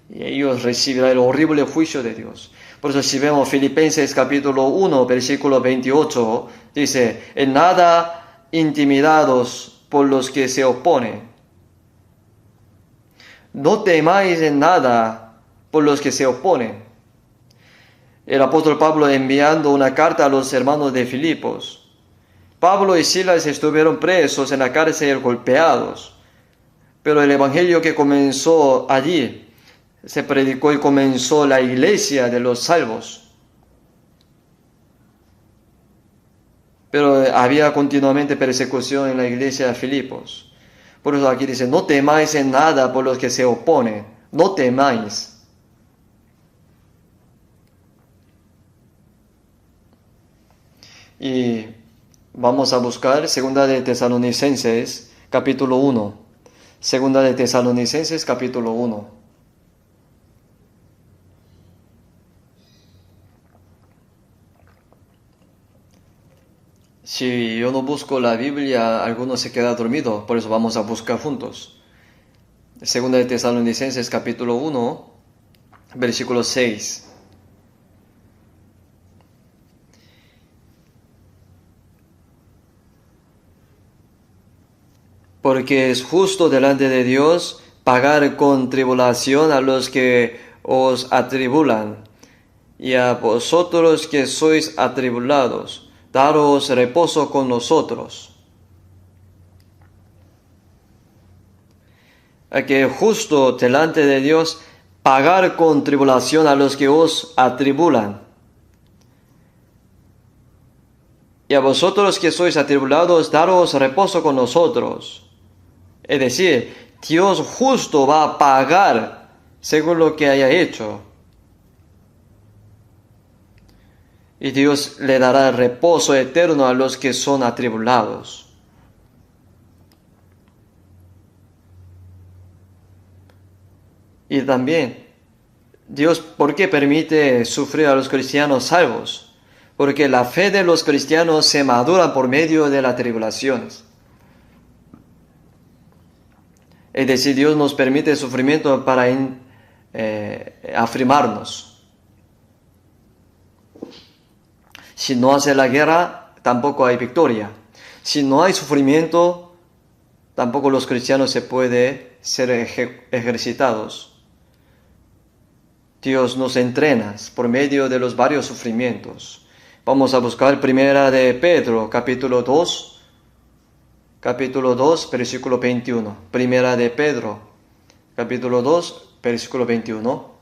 Y ellos recibirán el horrible juicio de Dios. Por eso si vemos Filipenses capítulo 1, versículo 28, dice, en nada intimidados por los que se oponen. No temáis en nada por los que se oponen. El apóstol Pablo enviando una carta a los hermanos de Filipos. Pablo y Silas estuvieron presos en la cárcel golpeados, pero el evangelio que comenzó allí se predicó y comenzó la iglesia de los salvos. Pero había continuamente persecución en la iglesia de Filipos. Por eso aquí dice, no temáis en nada por los que se oponen, no temáis. Y vamos a buscar 2 de Tesalonicenses, capítulo 1. 2 de Tesalonicenses, capítulo 1. Si yo no busco la Biblia, alguno se queda dormido, por eso vamos a buscar juntos. 2 de Tesalonicenses, capítulo 1, versículo 6. Porque es justo delante de Dios pagar con tribulación a los que os atribulan, y a vosotros que sois atribulados, daros reposo con nosotros. Que es justo delante de Dios pagar con tribulación a los que os atribulan. Y a vosotros que sois atribulados, daros reposo con nosotros. Es decir, Dios justo va a pagar según lo que haya hecho. Y Dios le dará reposo eterno a los que son atribulados. Y también, Dios, ¿por qué permite sufrir a los cristianos salvos? Porque la fe de los cristianos se madura por medio de las tribulaciones. Es decir, Dios nos permite sufrimiento para afirmarnos. Si no hace la guerra, tampoco hay victoria. Si no hay sufrimiento, tampoco los cristianos se pueden ser ejercitados. Dios nos entrena por medio de los varios sufrimientos. Vamos a buscar primera de Pedro, capítulo 2, versículo 21. Primera de Pedro, capítulo 2, versículo 21.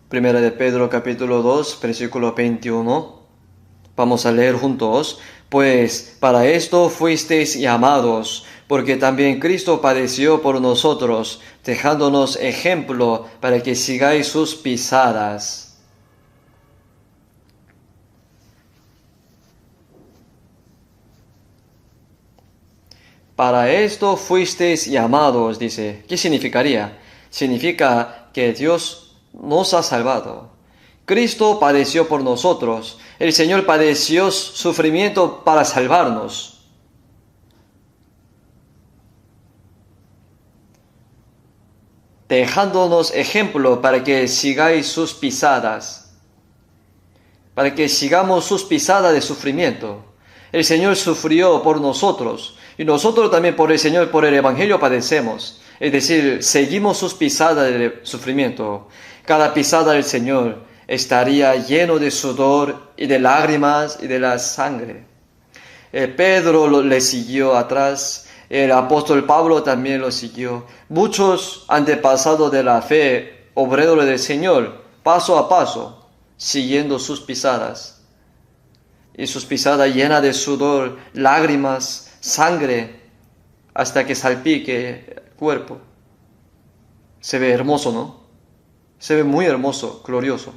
Primera de Pedro, capítulo 2, versículo 21. Vamos a leer juntos. Pues para esto fuisteis llamados, porque también Cristo padeció por nosotros, dejándonos ejemplo para que sigáis sus pisadas. Para esto fuisteis llamados, dice. ¿Qué significaría? Significa que Dios nos ha salvado. Cristo padeció por nosotros. El Señor padeció sufrimiento para salvarnos. Dejándonos ejemplo para que sigáis sus pisadas. Para que sigamos sus pisadas de sufrimiento. El Señor sufrió por nosotros. Y nosotros también por el Señor, por el Evangelio padecemos. Es decir, seguimos sus pisadas de sufrimiento. Cada pisada del Señor estaría lleno de sudor y de lágrimas y de la sangre. Pedro le siguió atrás, el apóstol Pablo también lo siguió. Muchos antepasados de la fe, obreros del Señor, paso a paso, siguiendo sus pisadas. Y sus pisadas llenas de sudor, lágrimas, sangre, hasta que salpique el cuerpo. Se ve hermoso, ¿no? Se ve muy hermoso, glorioso.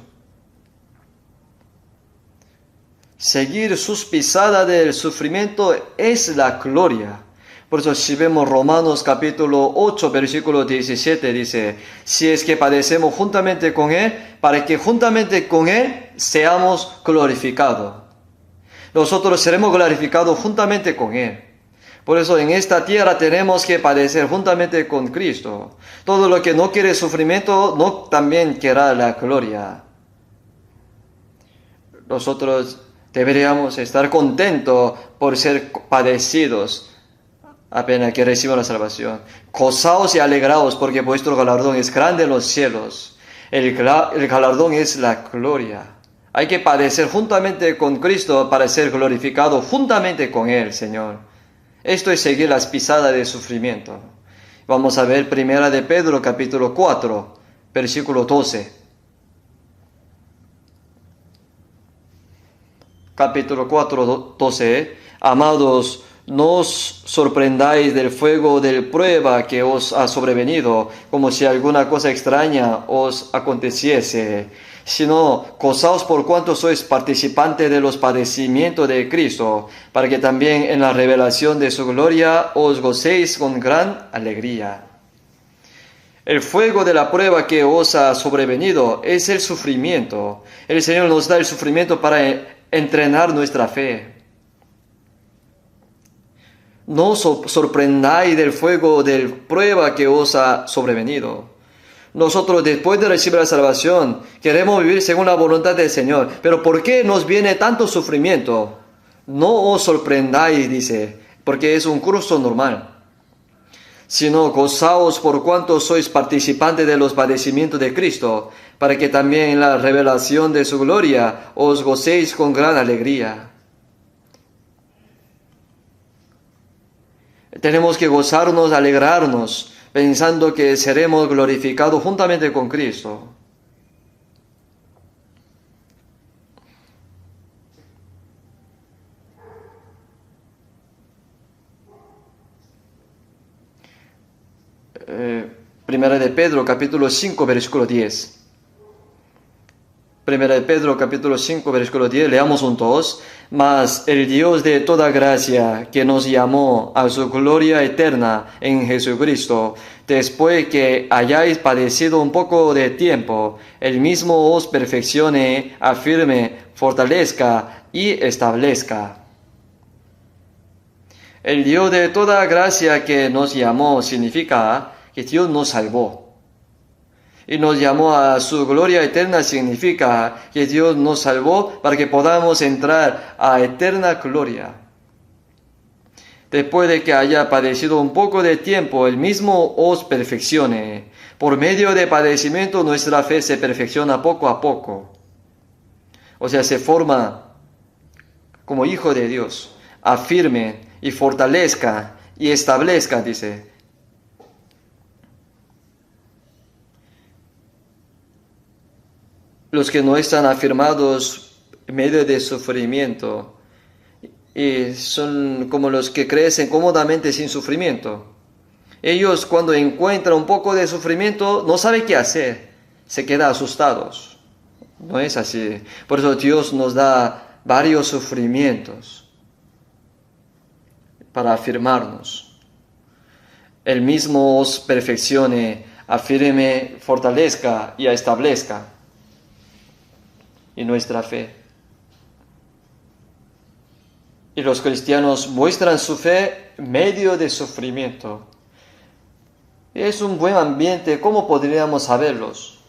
Seguir sus pisadas del sufrimiento es la gloria. Por eso si vemos Romanos capítulo 8, versículo 17, dice, si es que padecemos juntamente con Él, para que juntamente con Él seamos glorificados. Nosotros seremos glorificados juntamente con Él. Por eso en esta tierra tenemos que padecer juntamente con Cristo. Todo lo que no quiere sufrimiento, no también querrá la gloria. Nosotros deberíamos estar contentos por ser padecidos apenas que reciban la salvación. Gozaos y alegraos porque vuestro galardón es grande en los cielos. El galardón es la gloria. Hay que padecer juntamente con Cristo para ser glorificado juntamente con Él, Señor. Esto es seguir las pisadas de sufrimiento. Vamos a ver primera de Pedro capítulo 4, versículo 12. Capítulo 4, 12. Amados, no os sorprendáis del fuego de prueba que os ha sobrevenido, como si alguna cosa extraña os aconteciese, sino gozaos por cuanto sois participantes de los padecimientos de Cristo, para que también en la revelación de su gloria os gocéis con gran alegría. El fuego de la prueba que os ha sobrevenido es el sufrimiento. El Señor nos da el sufrimiento para entrenar nuestra fe. No os sorprendáis del fuego de prueba que os ha sobrevenido. Nosotros, después de recibir la salvación, queremos vivir según la voluntad del Señor. Pero ¿por qué nos viene tanto sufrimiento? No os sorprendáis, dice, porque es un curso normal. Sino gozaos por cuanto sois participantes de los padecimientos de Cristo, para que también en la revelación de su gloria os gocéis con gran alegría. Tenemos que gozarnos, alegrarnos, pensando que seremos glorificados juntamente con Cristo. Primera de Pedro, capítulo 5, versículo 10. Primera de Pedro, capítulo 5, versículo 10, leamos juntos. Mas el Dios de toda gracia, que nos llamó a su gloria eterna en Jesucristo, después que hayáis padecido un poco de tiempo, Él mismo os perfeccione, afirme, fortalezca y establezca. El Dios de toda gracia que nos llamó significa que Dios nos salvó. Y nos llamó a su gloria eterna significa que Dios nos salvó para que podamos entrar a eterna gloria. Después de que haya padecido un poco de tiempo, Él mismo os perfeccione. Por medio de padecimiento nuestra fe se perfecciona poco a poco. O sea, se forma como hijo de Dios, afirme y fortalezca y establezca, dice. Los que no están afirmados en medio de sufrimiento y son como los que crecen cómodamente sin sufrimiento. Ellos cuando encuentran un poco de sufrimiento no saben qué hacer, se quedan asustados. No es así. Por eso Dios nos da varios sufrimientos para afirmarnos. Él mismo os perfeccione, afirme, fortalezca y establezca y nuestra fe. Y los cristianos muestran su fe en medio de sufrimiento. Es un buen ambiente, ¿cómo podríamos saberlos?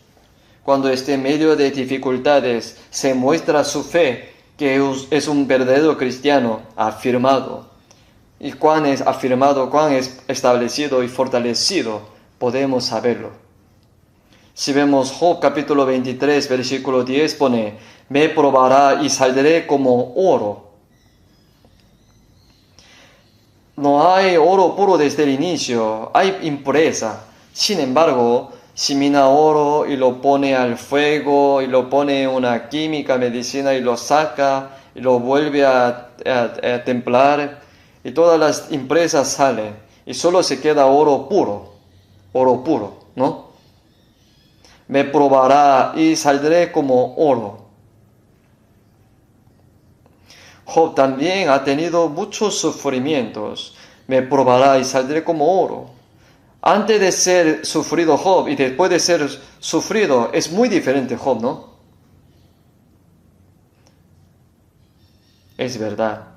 Cuando esté en medio de dificultades, se muestra su fe, que es un verdadero cristiano afirmado. Y cuán es afirmado, cuán es establecido y fortalecido, podemos saberlo. Si vemos Job capítulo 23, versículo 10, pone, me probará y saldré como oro. No hay oro puro desde el inicio, hay impureza. Sin embargo, si mina oro y lo pone al fuego y lo pone en una química, medicina y lo saca y lo vuelve a templar y todas las impurezas salen y solo se queda oro puro, ¿no? Me probará y saldré como oro. Job también ha tenido muchos sufrimientos. Me probará y saldré como oro. Antes de ser sufrido Job y después de ser sufrido, es muy diferente Job, ¿no? Es verdad.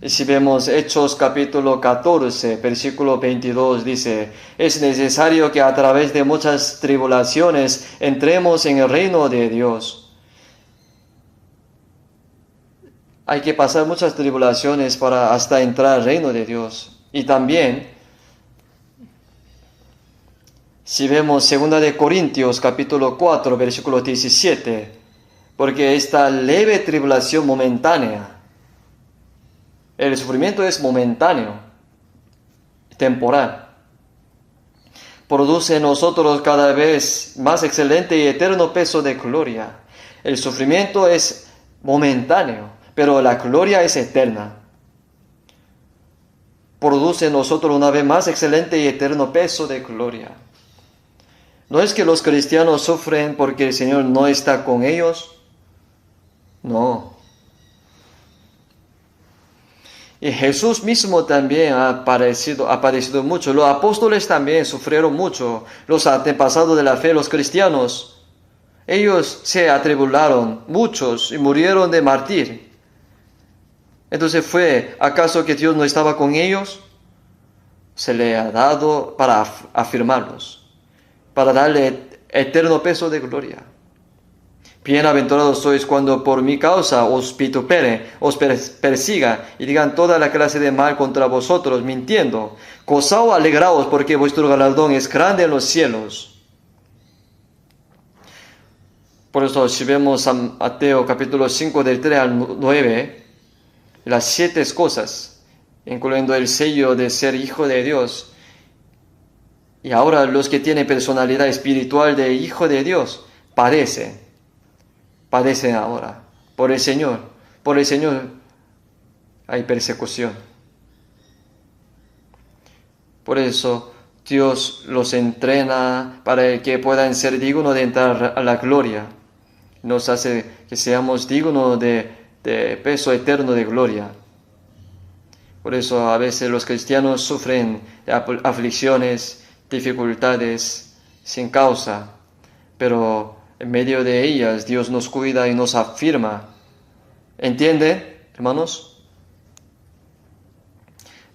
Y si vemos Hechos capítulo 14, versículo 22, dice, es necesario que a través de muchas tribulaciones entremos en el reino de Dios. Hay que pasar muchas tribulaciones para hasta entrar al reino de Dios. Y también, si vemos 2 Corintios capítulo 4, versículo 17, porque esta leve tribulación momentánea, el sufrimiento es momentáneo, temporal, produce en nosotros cada vez más excelente y eterno peso de gloria. El sufrimiento es momentáneo, pero la gloria es eterna. Produce en nosotros una vez más excelente y eterno peso de gloria. No es que los cristianos sufren porque el Señor no está con ellos. No. Y Jesús mismo también ha padecido mucho. Los apóstoles también sufrieron mucho. Los antepasados de la fe, los cristianos, ellos se atribularon, muchos, y murieron de martirio. Entonces ¿acaso que Dios no estaba con ellos? Se le ha dado para afirmarlos, para darle eterno peso de gloria. Bienaventurados sois cuando por mi causa os vitupere, os persiga y digan toda la clase de mal contra vosotros, mintiendo. Gozaos, alegraos, porque vuestro galardón es grande en los cielos. Por eso, si vemos a Mateo capítulo 5 del 3 al 9, las 7 cosas, incluyendo el sello de ser hijo de Dios. Y ahora los que tienen personalidad espiritual de hijo de Dios, padecen ahora. Por el Señor hay persecución. Por eso Dios los entrena para que puedan ser dignos de entrar a la gloria. Nos hace que seamos dignos de peso eterno de gloria. Por eso a veces los cristianos sufren aflicciones, dificultades sin causa, pero en medio de ellas Dios nos cuida y nos afirma. ¿Entienden, hermanos?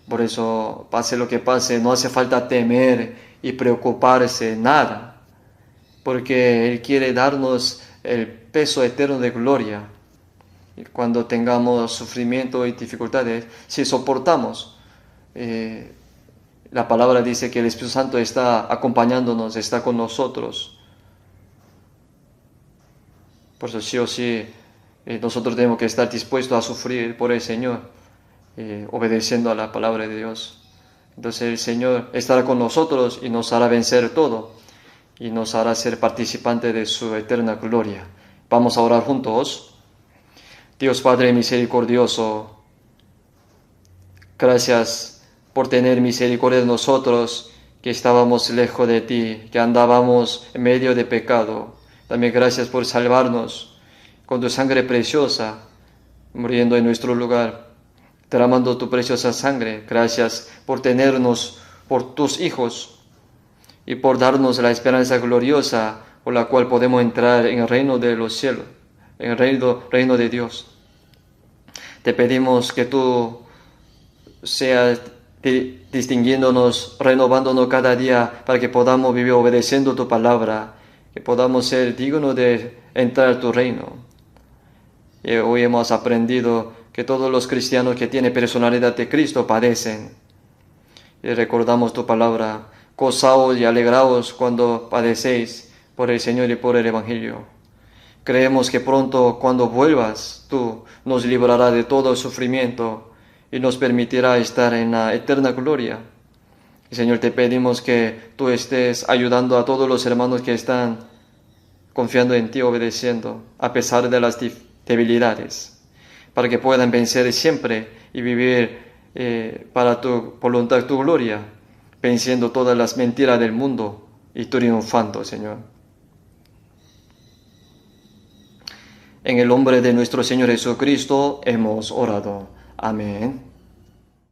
Por eso, pase lo que pase, no hace falta temer y preocuparse nada, porque Él quiere darnos el peso eterno de gloria. Y cuando tengamos sufrimiento y dificultades, si soportamos, la palabra dice que el Espíritu Santo está acompañándonos, está con nosotros. Por eso sí o sí, nosotros tenemos que estar dispuestos a sufrir por el Señor, obedeciendo a la palabra de Dios. Entonces el Señor estará con nosotros y nos hará vencer todo y nos hará ser participantes de su eterna gloria. Vamos a orar juntos. Dios Padre misericordioso, gracias por tener misericordia de nosotros que estábamos lejos de ti, que andábamos en medio de pecado. También gracias por salvarnos con tu sangre preciosa, muriendo en nuestro lugar, derramando tu preciosa sangre. Gracias por tenernos por tus hijos y por darnos la esperanza gloriosa por la cual podemos entrar en el reino de los cielos, en el reino de Dios. Te pedimos que tú seas distinguiéndonos, renovándonos cada día para que podamos vivir obedeciendo tu palabra, que podamos ser dignos de entrar a tu reino. Y hoy hemos aprendido que todos los cristianos que tienen personalidad de Cristo padecen. Y recordamos tu palabra: gozaos y alegraos cuando padecéis por el Señor y por el Evangelio. Creemos que pronto, cuando vuelvas, tú nos librarás de todo sufrimiento y nos permitirá estar en la eterna gloria. Y Señor, te pedimos que tú estés ayudando a todos los hermanos que están confiando en ti, obedeciendo, a pesar de las debilidades, para que puedan vencer siempre y vivir para tu voluntad, tu gloria, venciendo todas las mentiras del mundo y triunfando, Señor. En el nombre de nuestro Señor Jesucristo hemos orado. Amén.